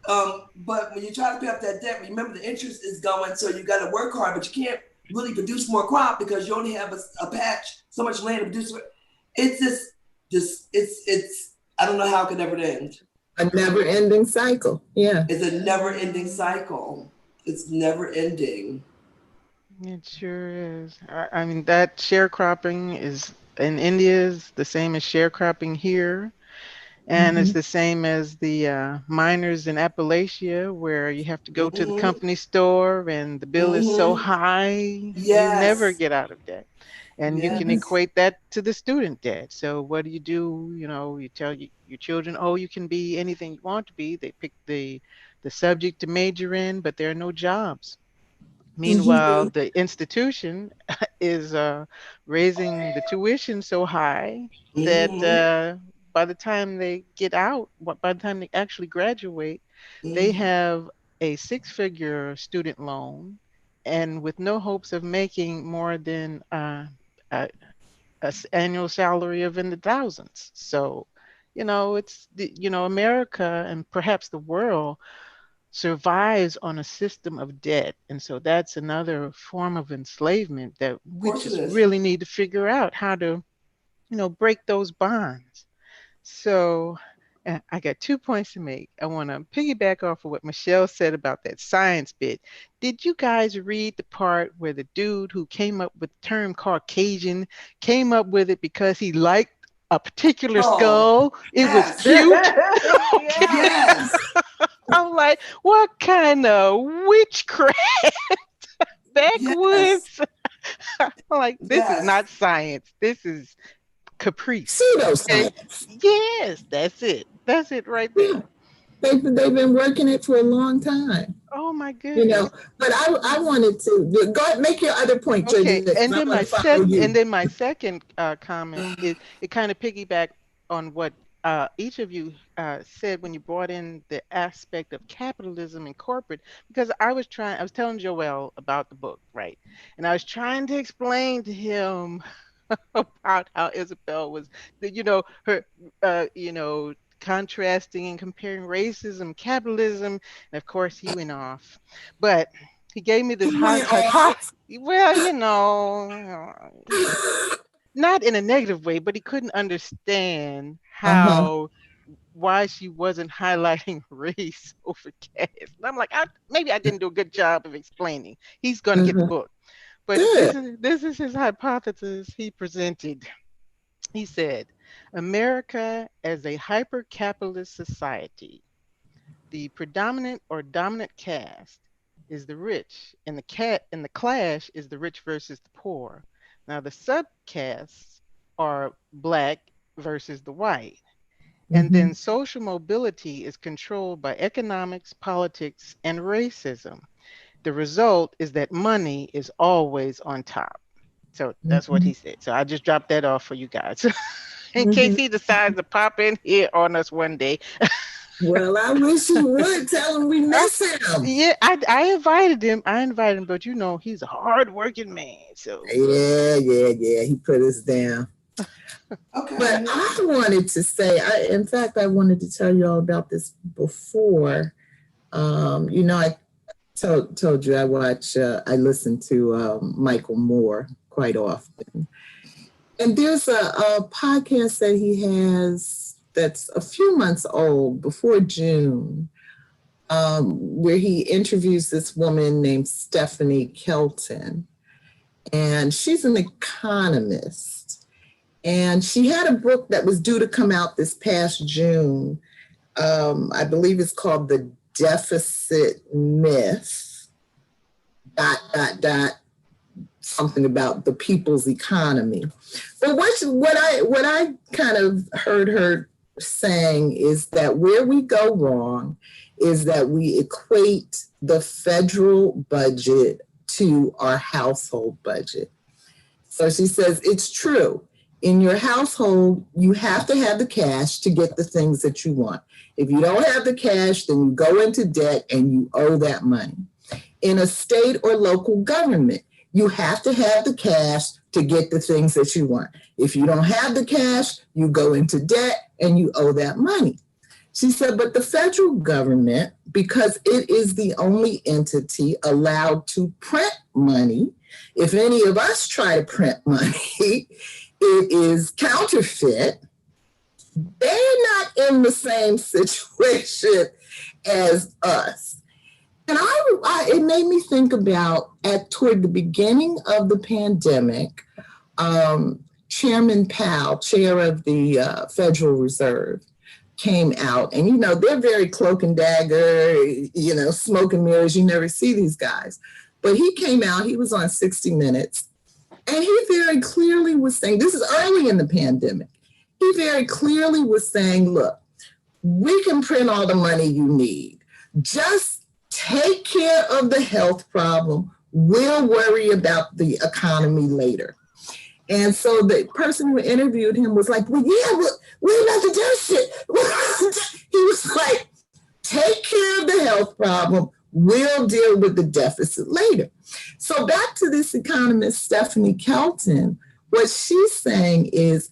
But when you try to pay off that debt, remember the interest is going, so you got to work hard, but you can't really produce more crop because you only have a patch, so much land to produce. It's it's I don't know how it could ever end. A never-ending cycle. Yeah. It's a never-ending cycle. It's never ending. It sure is. I mean, that sharecropping is in India is the same as sharecropping here. And it's the same as the miners in Appalachia, where you have to go to the company store and the bill is so high, you never get out of debt. And you can equate that to the student debt. So what do? You tell your children, oh, you can be anything you want to be. They pick the subject to major in, but there are no jobs. Meanwhile, the institution is raising the tuition so high that by the time they get out, by the time they actually graduate, they have a six-figure student loan, and with no hopes of making more than annual salary of in the thousands. So, America and perhaps the world survives on a system of debt. And so that's another form of enslavement that we just really need to figure out how to, break those bonds. So I got 2 points to make. I want to piggyback off of what Michelle said about that science bit. Did you guys read the part where the dude who came up with the term Caucasian came up with it because he liked a particular skull? It was cute. Yes. I'm like, what kind of witchcraft backwoods? I'm like, this is not science. This is caprice. Pseudoscience. Yes, that's it. That's it right there. Yeah. They've been working it for a long time. Oh my goodness. But I wanted to go ahead, make your other point, okay. Georgette, And then my second comment is it kind of piggybacked on what each of you said when you brought in the aspect of capitalism and corporate, because I was telling Joel about the book, right? And I was trying to explain to him about how Isabel was, her, contrasting and comparing racism, capitalism, and of course he went off. But he gave me this not in a negative way, but he couldn't understand how why she wasn't highlighting race over caste. And I'm like, maybe I didn't do a good job of explaining. He's going to get the book. But this is his hypothesis he presented. He said, America as a hyper-capitalist society, the predominant or dominant caste is the rich, and the clash is the rich versus the poor. Now the subcastes are Black versus the white. And then social mobility is controlled by economics, politics, and racism. The result is that money is always on top. So that's what he said. So I just dropped that off for you guys in case he decides to pop in here on us one day. Well, I wish he would. Tell him we miss him. Yeah, I invited him. But he's a hard-working man. So yeah. He put us down. Okay. But I wanted to say, I wanted to tell you all about this before. I told you I listen to Michael Moore quite often. And there's a podcast that he has that's a few months old, before June, where he interviews this woman named Stephanie Kelton. And she's an economist. And she had a book that was due to come out this past June. I believe it's called The Deficit Myth, ... something about the people's economy. But what I kind of heard her saying is that where we go wrong is that we equate the federal budget to our household budget. So she says, it's true. In your household, you have to have the cash to get the things that you want. If you don't have the cash, then you go into debt and you owe that money. In a state or local government, you have to have the cash to get the things that you want. If you don't have the cash, you go into debt and you owe that money. She said, but the federal government, because it is the only entity allowed to print money, if any of us try to print money, it is counterfeit. They're not in the same situation as us. And it made me think about toward the beginning of the pandemic, Chairman Powell, chair of the Federal Reserve, came out. And, they're very cloak and dagger, smoke and mirrors. You never see these guys. But he came out, he was on 60 Minutes, And he very clearly was saying, this is early in the pandemic, he very clearly was saying, look, we can print all the money you need. Just take care of the health problem. We'll worry about the economy later. And so the person who interviewed him was like, well, yeah, we're about to do shit. He was like, take care of the health problem. We'll deal with the deficit later. So back to this economist, Stephanie Kelton, what she's saying is,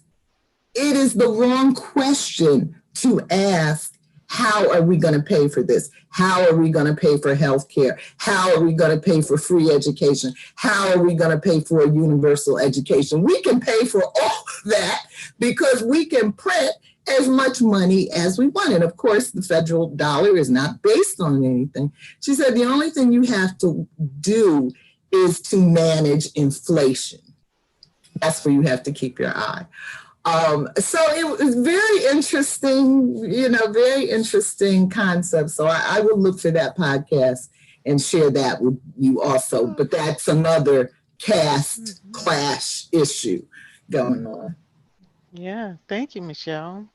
it is the wrong question to ask, how are we going to pay for this? How are we going to pay for healthcare? How are we going to pay for free education? How are we going to pay for a universal education? We can pay for all that because we can print as much money as we want. And of course, the federal dollar is not based on anything. She said the only thing you have to do is to manage inflation. That's where you have to keep your eye. So it was very interesting, very interesting concept. So I will look for that podcast and share that with you also. But that's another caste clash issue going on. Yeah, thank you, Michelle.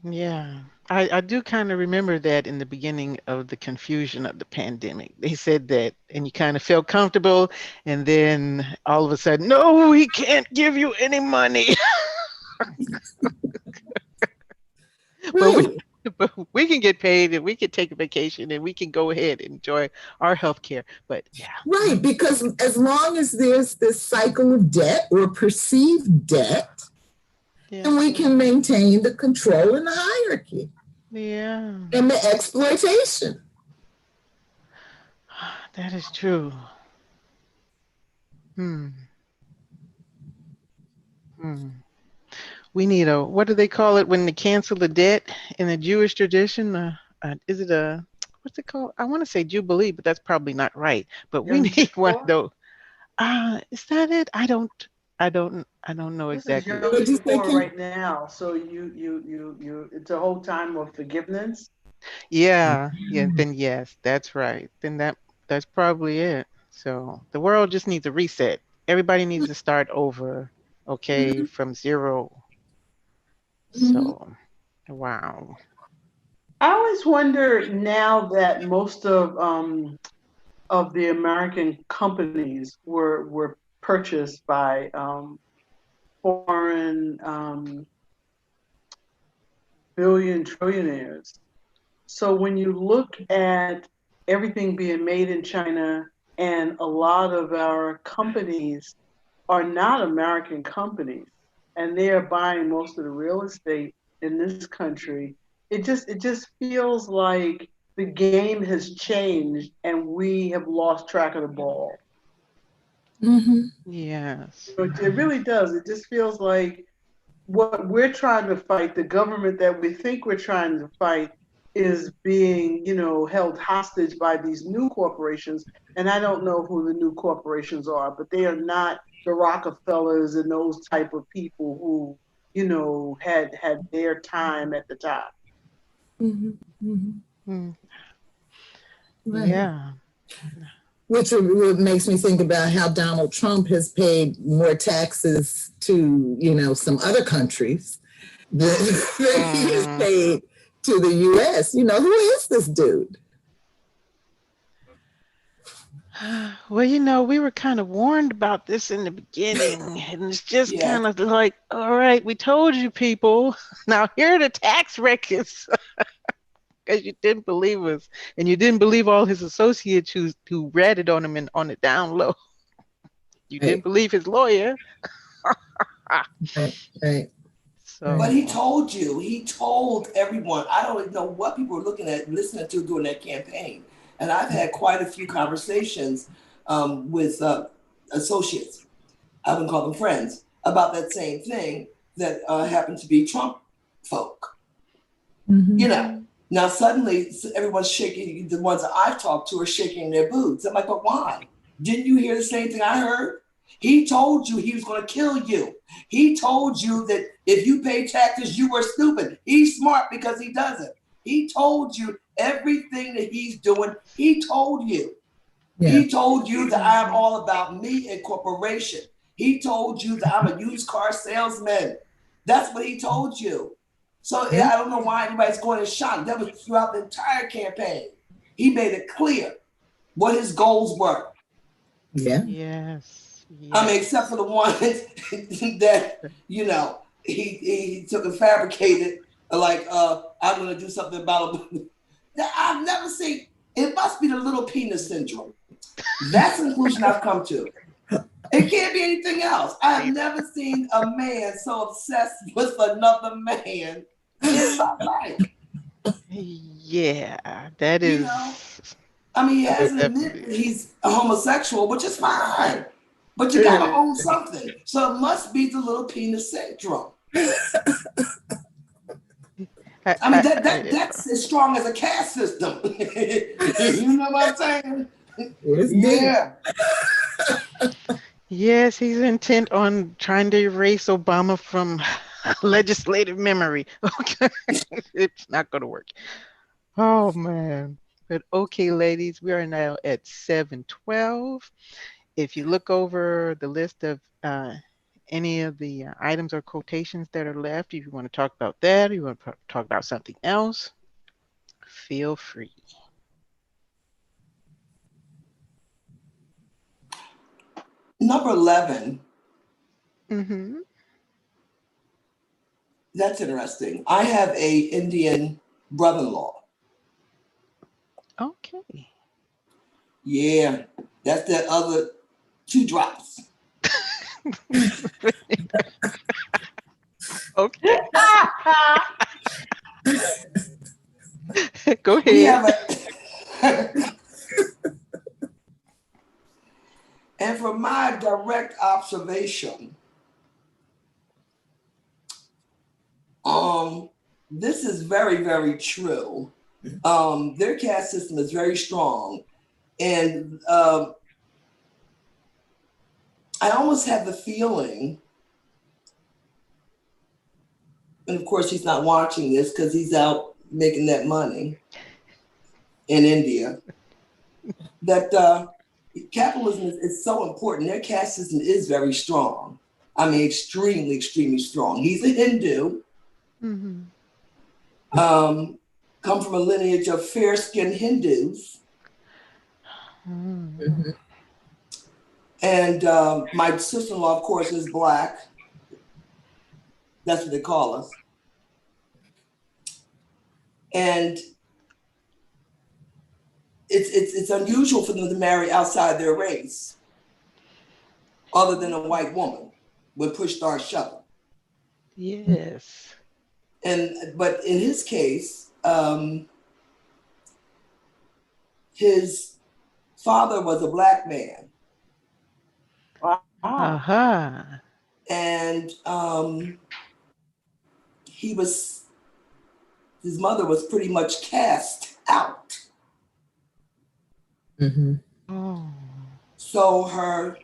Yeah, I do kind of remember that in the beginning of the confusion of the pandemic. They said that, and you kind of felt comfortable, and then all of a sudden, no, we can't give you any money. Right. But we can get paid, and we can take a vacation, and we can go ahead and enjoy our health care. But yeah. Right, because as long as there's this cycle of debt or perceived debt, then we can maintain the control and the hierarchy. Yeah. And the exploitation. That is true. We need a, what do they call it when they cancel the debt in the Jewish tradition? Is it what's it called? I want to say Jubilee, but that's probably not right. But we need one of those. Is that it? I don't know exactly. This is Yom Kippur right now, so you it's a whole time of forgiveness. Yeah, then yes, that's right. Then that's probably it. So the world just needs a reset. Everybody needs to start over, okay, from zero. So, wow. I always wonder now that most of the American companies were purchased by foreign trillionaires. So when you look at everything being made in China, and a lot of our companies are not American companies, and they are buying most of the real estate in this country, it just feels like the game has changed and we have lost track of the ball. Yes. It really does. It just feels like what we're trying to fight, the government that we think we're trying to fight, is being, held hostage by these new corporations. And I don't know who the new corporations are, but they are not the Rockefellers and those type of people who, had their time at the top. Right. Yeah. Which makes me think about how Donald Trump has paid more taxes to, some other countries than he has paid to the U.S. Who is this dude? Well, we were kind of warned about this in the beginning, and it's just kind of like, all right, we told you people. Now here are the tax records. Because you didn't believe us, and you didn't believe all his associates who ratted on him and on the down low. You didn't believe his lawyer. Right. So, but he told everyone. I don't even know what people were listening to during that campaign. And I've had quite a few conversations with associates, I wouldn't call them friends, about that same thing that happened to be Trump folk. Now suddenly everyone's shaking, the ones that I've talked to are shaking their boots. I'm like, but why? Didn't you hear the same thing I heard? He told you he was going to kill you. He told you that if you pay taxes, you were stupid. He's smart because he doesn't. He told you everything that he's doing. He told you. Yeah. He told you that I'm all about me and corporation. He told you that I'm a used car salesman. That's what he told you. So I don't know why anybody's going in shock. That was throughout the entire campaign. He made it clear what his goals were. Yeah. Yes. I mean, except for the ones that, you know, he took and fabricated, like, I'm going to do something about it. I've never seen, it must be the little penis syndrome. That's the conclusion I've come to. It can't be anything else. I have never seen a man so obsessed with another man in my life. Yeah, that is. You know, I mean, he hasn't admitted he's a homosexual, which is fine. But you gotta own something. So it must be the little penis syndrome. I mean, that's as strong as a caste system. You know what I'm saying? Yeah. Yes, he's intent on trying to erase Obama from legislative memory. Okay, it's not going to work. Oh man. But okay, ladies, we are now at 7:12. If you look over the list of any of the items or quotations that are left, if you want to talk about that, or you want to talk about something else, feel free. Number 11. Mm-hmm. That's interesting. I have a Indian brother-in-law. Okay. Yeah, that's that other 2 drops. Okay. Go ahead. We have and from my direct observation, this is very, very true. Their caste system is very strong. And I almost have the feeling, and of course he's not watching this because he's out making that money in India, that capitalism is so important. Their caste system is very strong. I mean, extremely, extremely strong. He's a Hindu. Mm-hmm. Come from a lineage of fair-skinned Hindus. Mm-hmm. And my sister-in-law, of course, is Black. That's what they call us. And it's unusual for them to marry outside their race, other than a white woman, when push starts shoving. Yes. But in his case, his father was a Black man. Uh-huh. And his mother was pretty much cast out. Mm-hmm. Oh. So her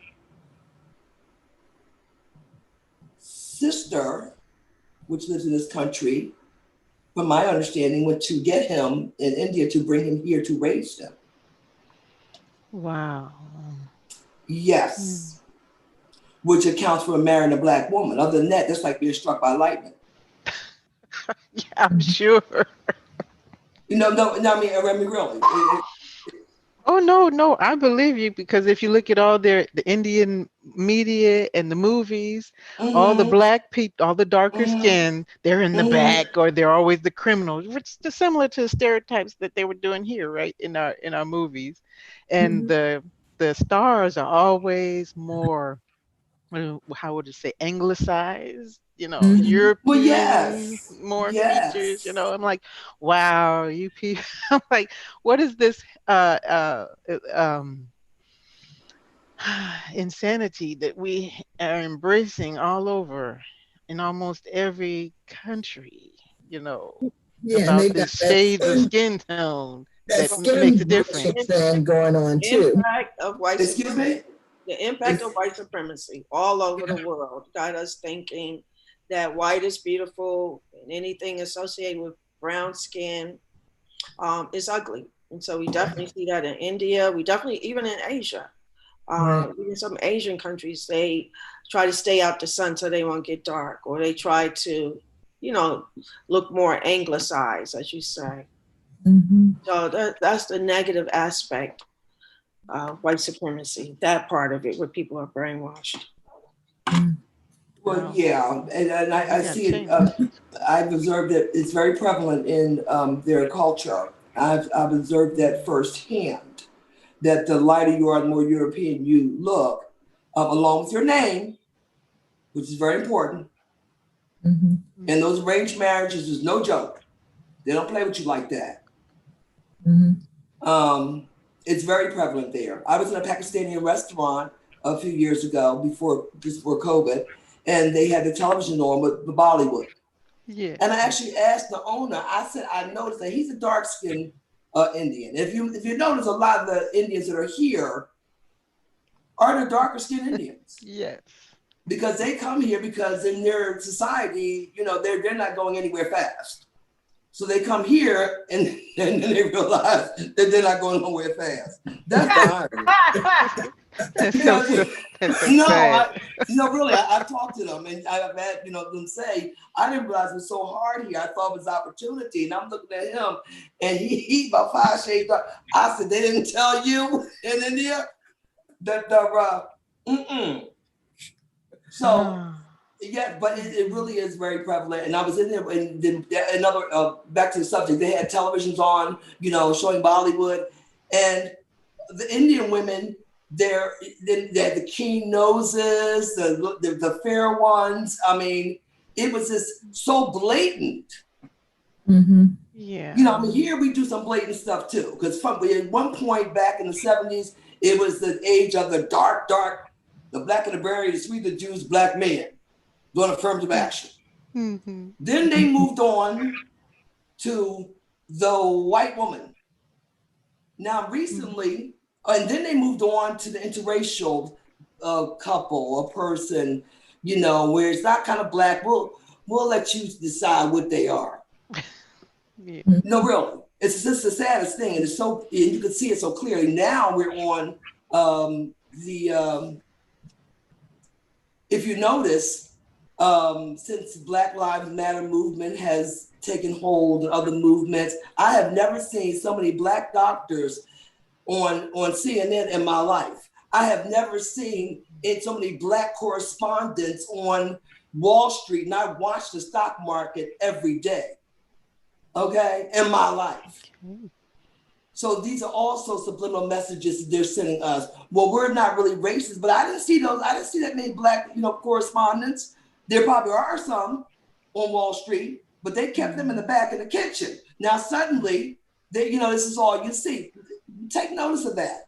sister, which lives in this country, from my understanding, went to get him in India to bring him here to raise him. Wow. Yes. Which accounts for marrying a Black woman. Other than that, that's like being struck by lightning. Yeah, I'm sure. You know, no, I mean really. Oh no, I believe you, because if you look at all the Indian media and the movies, all the Black people, all the darker skin, they're in the back, or they're always the criminals, which is similar to the stereotypes that they were doing here, right, in our movies. And the stars are always more, how would you say, anglicized, European, well, yes. more features, I'm like, wow, you people. I'm like, what is this insanity that we are embracing all over in almost every country, about this shades of skin tone that makes a difference. Thing going on too. Impact of white Excuse me? The impact of white supremacy all over the world got us thinking that white is beautiful, and anything associated with brown skin is ugly. And so we definitely see that in India. We definitely, even in Asia, In some Asian countries, they try to stay out the sun so they won't get dark, or they try to, look more anglicized, as you say. So that's the negative aspect of white supremacy, that part of it where people are brainwashed. Well, yeah, and I see it. I've observed that it's very prevalent in their culture. I've observed that firsthand, that the lighter you are, the more European you look, along with your name, which is very important. And those arranged marriages is no joke. They don't play with you like that. It's very prevalent there. I was in a Pakistani restaurant a few years ago, just before COVID, and they had the television on with the Bollywood. Yeah. And I actually asked the owner, I said, I noticed that he's a dark-skinned Indian. If you notice, a lot of the Indians that are here are the darker-skinned Indians. Yes. Because they come here because in their society, they're not going anywhere fast. So they come here and then they realize that they're not going nowhere fast. That's the irony. Really, I've talked to them and I've had, them say, I didn't realize it was so hard here. I thought it was opportunity. And I'm looking at him and he about 5 shades dark. I said, they didn't tell you in India that So, yeah, but it really is very prevalent. And I was in there and then another, back to the subject, they had televisions on, showing Bollywood, and the Indian women, they had the keen noses, the fair ones. I mean, it was just so blatant. Yeah. Here we do some blatant stuff too. Because at one point back in the 70s, it was the age of the dark, the black and the berry, the sweet, the Jews, black men doing affirmative action. Then they moved on to the white woman. Now recently, and then they moved on to the interracial couple, a person, where it's not kind of black. We'll let you decide what they are. Yeah. No, really, it's just the saddest thing, and you can see it so clearly. Now we're on if you notice, since Black Lives Matter movement has taken hold and other movements, I have never seen so many Black doctors on CNN in my life. I have never seen so many Black correspondents on Wall Street, and I watch the stock market every day, okay, in my life. So these are also subliminal messages they're sending us. Well, we're not really racist, but I didn't see that many Black, correspondents. There probably are some on Wall Street, but they kept them in the back of the kitchen. Now suddenly, this is all you see. Take notice of that.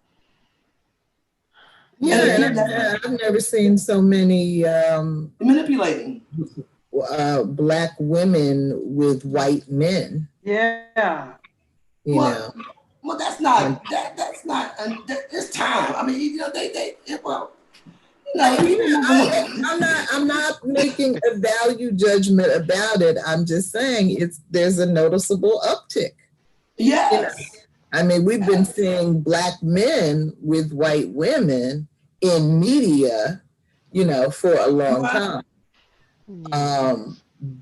Yeah, I've never seen so many manipulating Black women with white men. Yeah. Well, that's not. It's time. I mean, I'm not making a value judgment about it. I'm just saying there's a noticeable uptick. Yes. I mean, we've been seeing Black men with white women in media, for a long time.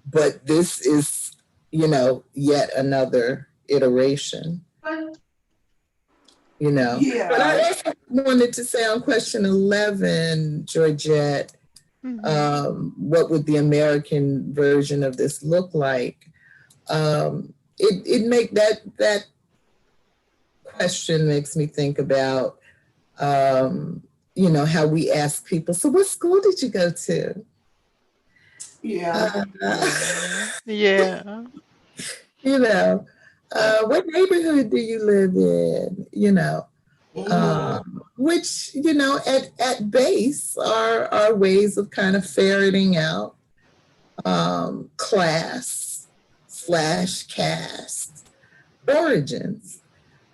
But this is, yet another iteration. Yeah. But I also wanted to say on question 11, Georgette, what would the American version of this look like? It make that question makes me think about, how we ask people, so what school did you go to? Yeah. Yeah. What neighborhood do you live in? Which, at base are ways of kind of ferreting out class/caste origins.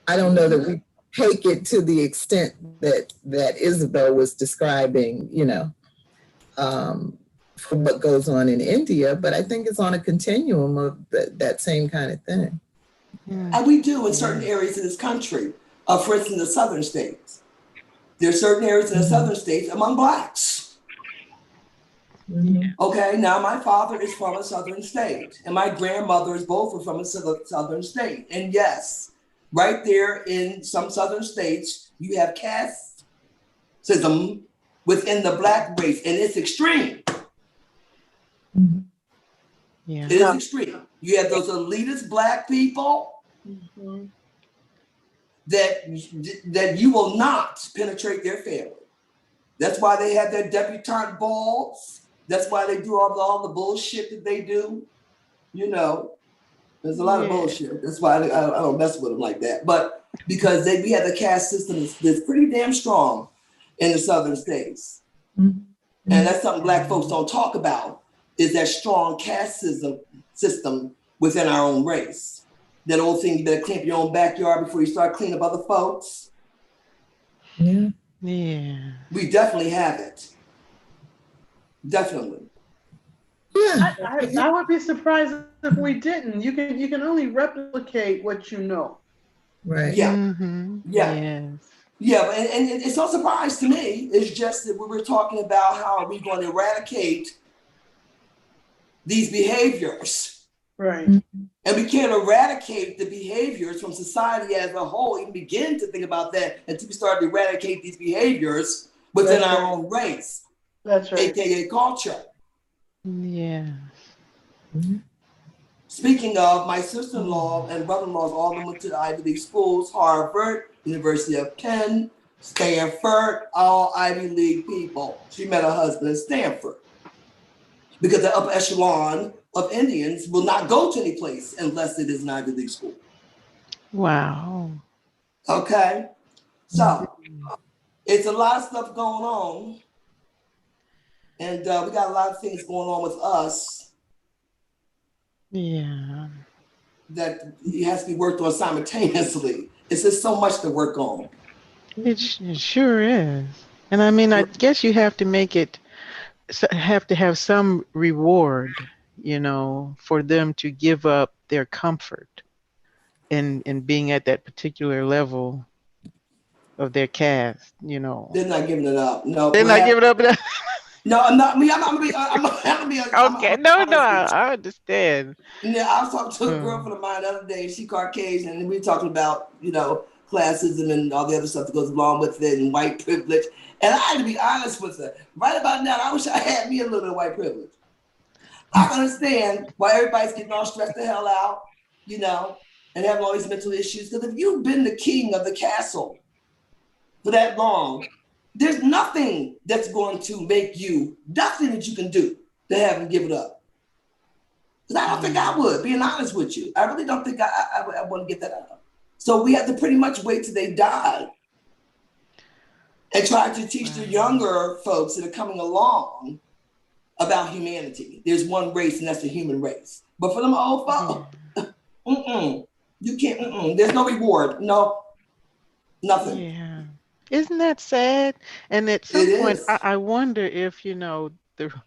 I don't know that we take it to the extent that Isabel was describing, for what goes on in India, but I think it's on a continuum of that same kind of thing. And we do in certain areas of this country, for instance, the southern states. There are certain areas in the southern states among Blacks. Mhm. Okay, now my father is from a southern state, and my grandmothers both were from a southern state. And yes, right there in some southern states, you have casteism within the Black race, and it's extreme. Yeah. It is extreme. You have those elitist Black people that you will not penetrate their family. That's why they have their debutante balls. That's why they do all the bullshit that they do. You know, there's a lot of bullshit. That's why I don't mess with them like that. But because we have the caste system that's pretty damn strong in the southern states. And that's something Black folks don't talk about, is that strong caste system within our own race. That old thing, you better clean up your own backyard before you start cleaning up other folks. Yeah. Yeah. We definitely have it. Definitely. Yeah. I would be surprised if we didn't. You can only replicate what you know. Right. Yeah. Yeah. Yes. Yeah, and it's no surprise to me. It's just that we were talking about how are we going to eradicate these behaviors. Right. And we can't eradicate the behaviors from society as a whole, even begin to think about that until we start to eradicate these behaviors within our own race. That's right. AKA culture. Yeah. Speaking of, my sister-in-law and brother-in-laws all of them went to the Ivy League schools, Harvard, University of Penn, Stanford, all Ivy League people. She met her husband in Stanford. Because the upper echelon of Indians will not go to any place unless it is an Ivy League school. Wow. Okay? So, it's a lot of stuff going on. And we got a lot of things going on with us Yeah. that it has to be worked on simultaneously. It's just so much to work on. It sure is. And I mean, I guess you have to make it, have to have some reward, you know, for them to give up their comfort in being at that particular level of their caste, you know. They're not giving it up. No, They're not giving up. No, I'm not. I'm gonna be. Okay, no, I understand. Yeah, I was talking to a girlfriend of mine the other day. She Caucasian, and we were talking about, you know, classism and all the other stuff that goes along with it, and white privilege. And I had to be honest with her. Right about now, I wish I had me a little bit of white privilege. I can understand why everybody's getting all stressed the hell out, you know, and having all these mental issues. Because if you've been the king of the castle for that long, there's nothing that's going to make you, nothing that you can do to have them give it up. Because I don't think I would, being honest with you. I really don't think I want to get that up. So we have to pretty much wait till they die and try to teach the younger folks that are coming along about humanity. There's one race, and that's the human race. But for them old folks, you can't, there's no reward. No, nothing. Yeah. Isn't that sad? And at some point, I wonder if, you know,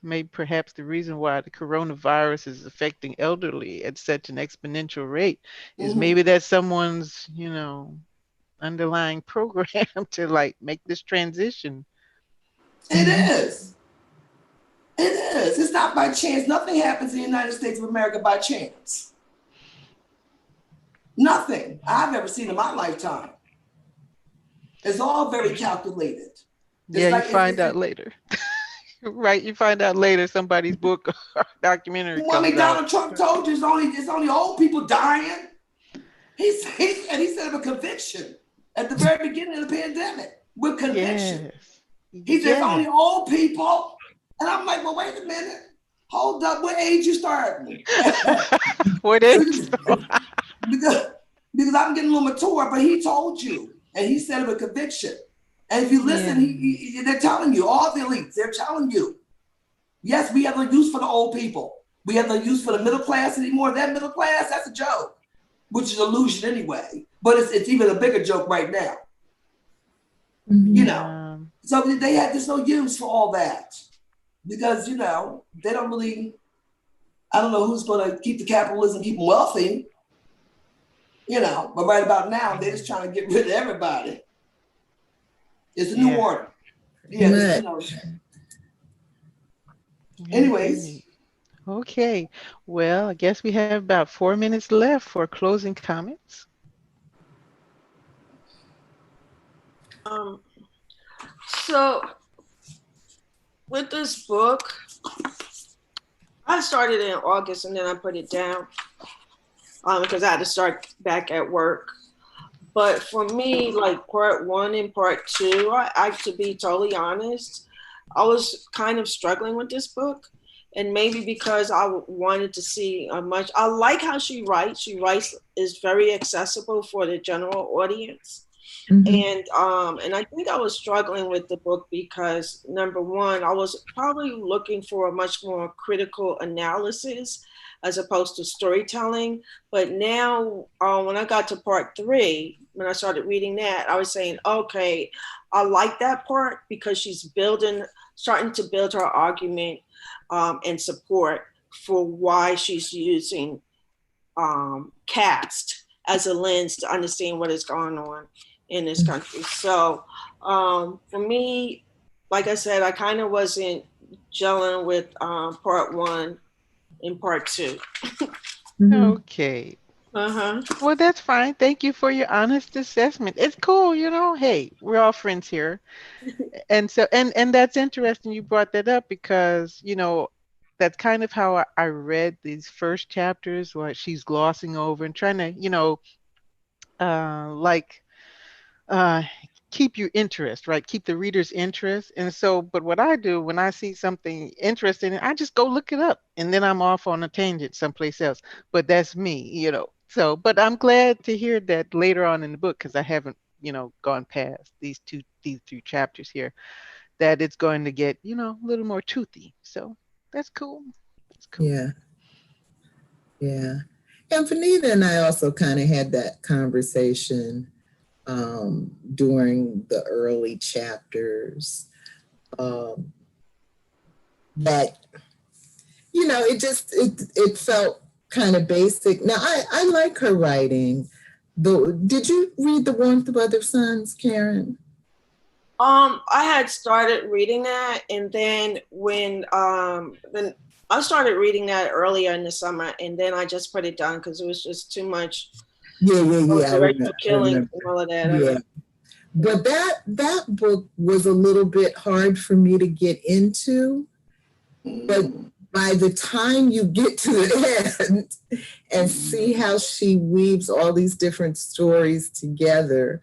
maybe perhaps the reason why the coronavirus is affecting elderly at such an exponential rate is maybe that's someone's, you know, underlying program to like make this transition. It is. It is. It's not by chance. Nothing happens in the United States of America by chance. Nothing I've ever seen in my lifetime. It's all very calculated. Yeah, you find out later. Right, you find out later somebody's book or documentary. Well, I mean, Donald Trump told you it's only old people dying. He said of a conviction at the very beginning of the pandemic with conviction. He said it's only old people. And I'm like, well, wait a minute. Hold up. What age you starting? What age? Because I'm getting a little mature, but he told you. And he said it with conviction. And if you listen, they're telling you, all the elites, they're telling you, yes, we have no use for the old people. We have no use for the middle class anymore. That middle class, that's a joke, which is illusion anyway. But it's even a bigger joke right now. You know, so they have just no use for all that. Because, you know, they don't really, I don't know who's going to keep the capitalism, keep them wealthy. You know, but right about now, they're just trying to get rid of everybody. It's a new order. Yeah, you know. Anyways. Okay. Well, I guess we have about 4 minutes left for closing comments. So with this book, I started in August and then I put it down because I had to start back at work. But for me, like part 1 and part 2, to be totally honest, I was kind of struggling with this book. And maybe because I wanted to see I like how she writes. She writes is very accessible for the general audience. Mm-hmm. And I think I was struggling with the book because, number one, I was probably looking for a much more critical analysis as opposed to storytelling. But now when I got to part 3, when I started reading that, I was saying, okay, I like that part because she's starting to build her argument and support for why she's using caste as a lens to understand what is going on in this country. So for me, like I said, I kind of wasn't gelling with part 1 and part 2. Okay. Well, that's fine. Thank you for your honest assessment. It's cool, you know. Hey, we're all friends here. And so, and that's interesting you brought that up because, you know, that's kind of how I read these first chapters, where she's glossing over and trying to, you know, keep your interest, right? Keep the reader's interest. And so, but what I do when I see something interesting, I just go look it up and then I'm off on a tangent someplace else. But that's me, you know. So, but I'm glad to hear that later on in the book, because I haven't, you know, gone past these 2 chapters here, that it's going to get, you know, a little more toothy. So that's cool. That's cool. Yeah. Yeah. And Venita and I also kind of had that conversation during the early chapters that, you know, it felt kind of basic. Now, I like her writing. Did you read The Warmth of Other Suns, Karen? I had started reading that, and then when then I started reading that earlier in the summer, and then I just put it down because it was just too much. Yeah. Killing and all of that. Yeah. But that book was a little bit hard for me to get into. But by the time you get to the end and see how she weaves all these different stories together,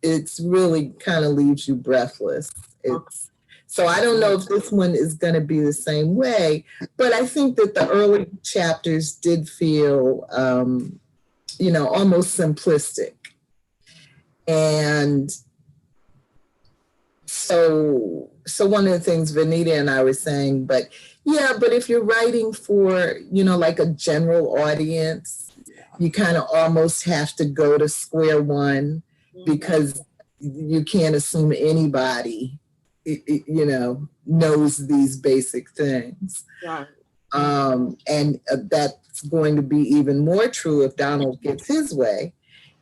it's really kind of leaves you breathless. So I don't know if this one is going to be the same way, but I think that the early chapters did feel, you know, almost simplistic. And so one of the things Venita and I were saying, but if you're writing for, you know, like a general audience, you kind of almost have to go to square one because you can't assume anybody, you know, knows these basic things. Right. And that's going to be even more true if Donald gets his way.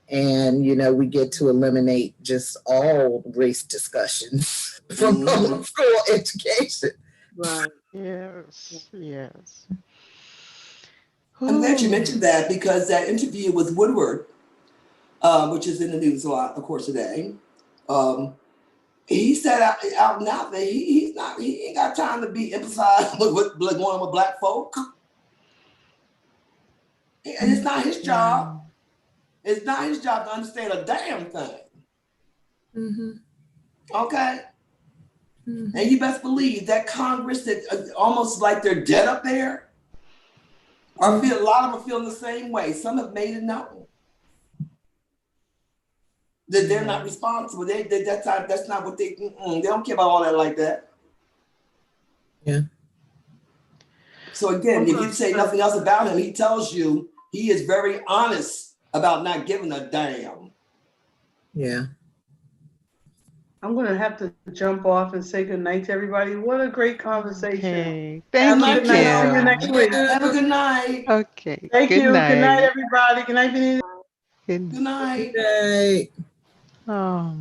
And, you know, we get to eliminate just all race discussions from public school education. Right. Yes. I'm glad you mentioned that because that interview with Woodward, which is in the news a lot, of course, today, he said out now that he ain't got time to be emphasized with going on with black folk. And it's not his job. It's not his job to understand a damn thing. Okay? And you best believe that Congress, that almost like they're dead up there, a lot of them are feeling the same way. Some have made it known that they're not responsible. That's not what they don't care about all that like that. Yeah. So again, if you say nothing else about him, he tells you he is very honest about not giving a damn. Yeah. I'm going to have to jump off and say good night to everybody. What a great conversation. Okay. Thank you, Kim. See you next week. Have a good night. Okay. Thank you. Night. Good night, everybody. Good night, Benita. Good night. Good night.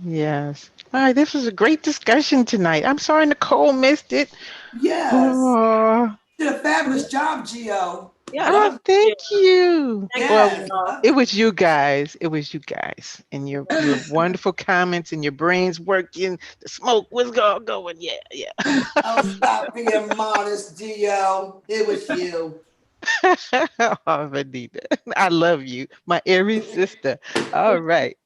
Yes. All right, this was a great discussion tonight. I'm sorry Nicole missed it. Yes. Oh, Did a fabulous job, Gio. Yeah, that oh, was thank yeah. you. Thank Well, Yes. you. it was you guys. It was you guys and your wonderful comments and your brains working. The smoke was going. Yeah, yeah. Oh, stop being modest, Gio. It was you. Oh, Vanita, I love you, my Aries sister. All right.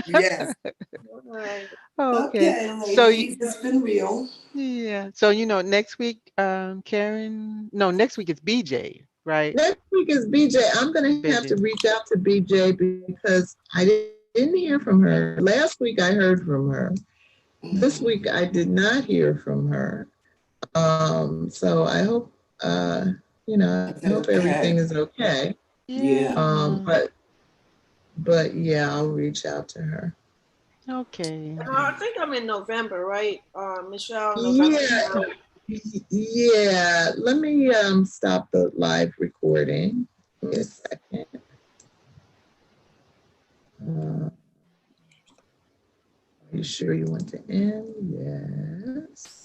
Yes. All right. Okay. Okay, So ladies, it's been real. yeah. So next week, Karen. No, next week it's BJ, right? Next week is BJ. I'm going to have to BJ. reach out to BJ because I didn't hear from her. Last week I heard from her. This week I did not hear from her. So I hope, I hope everything is okay. Yeah. But yeah, I'll reach out to her. Okay. I think I'm in November, right? Michelle, November. Yeah. Let me stop the live recording. Give me a second. Are you sure you want to end? Yes.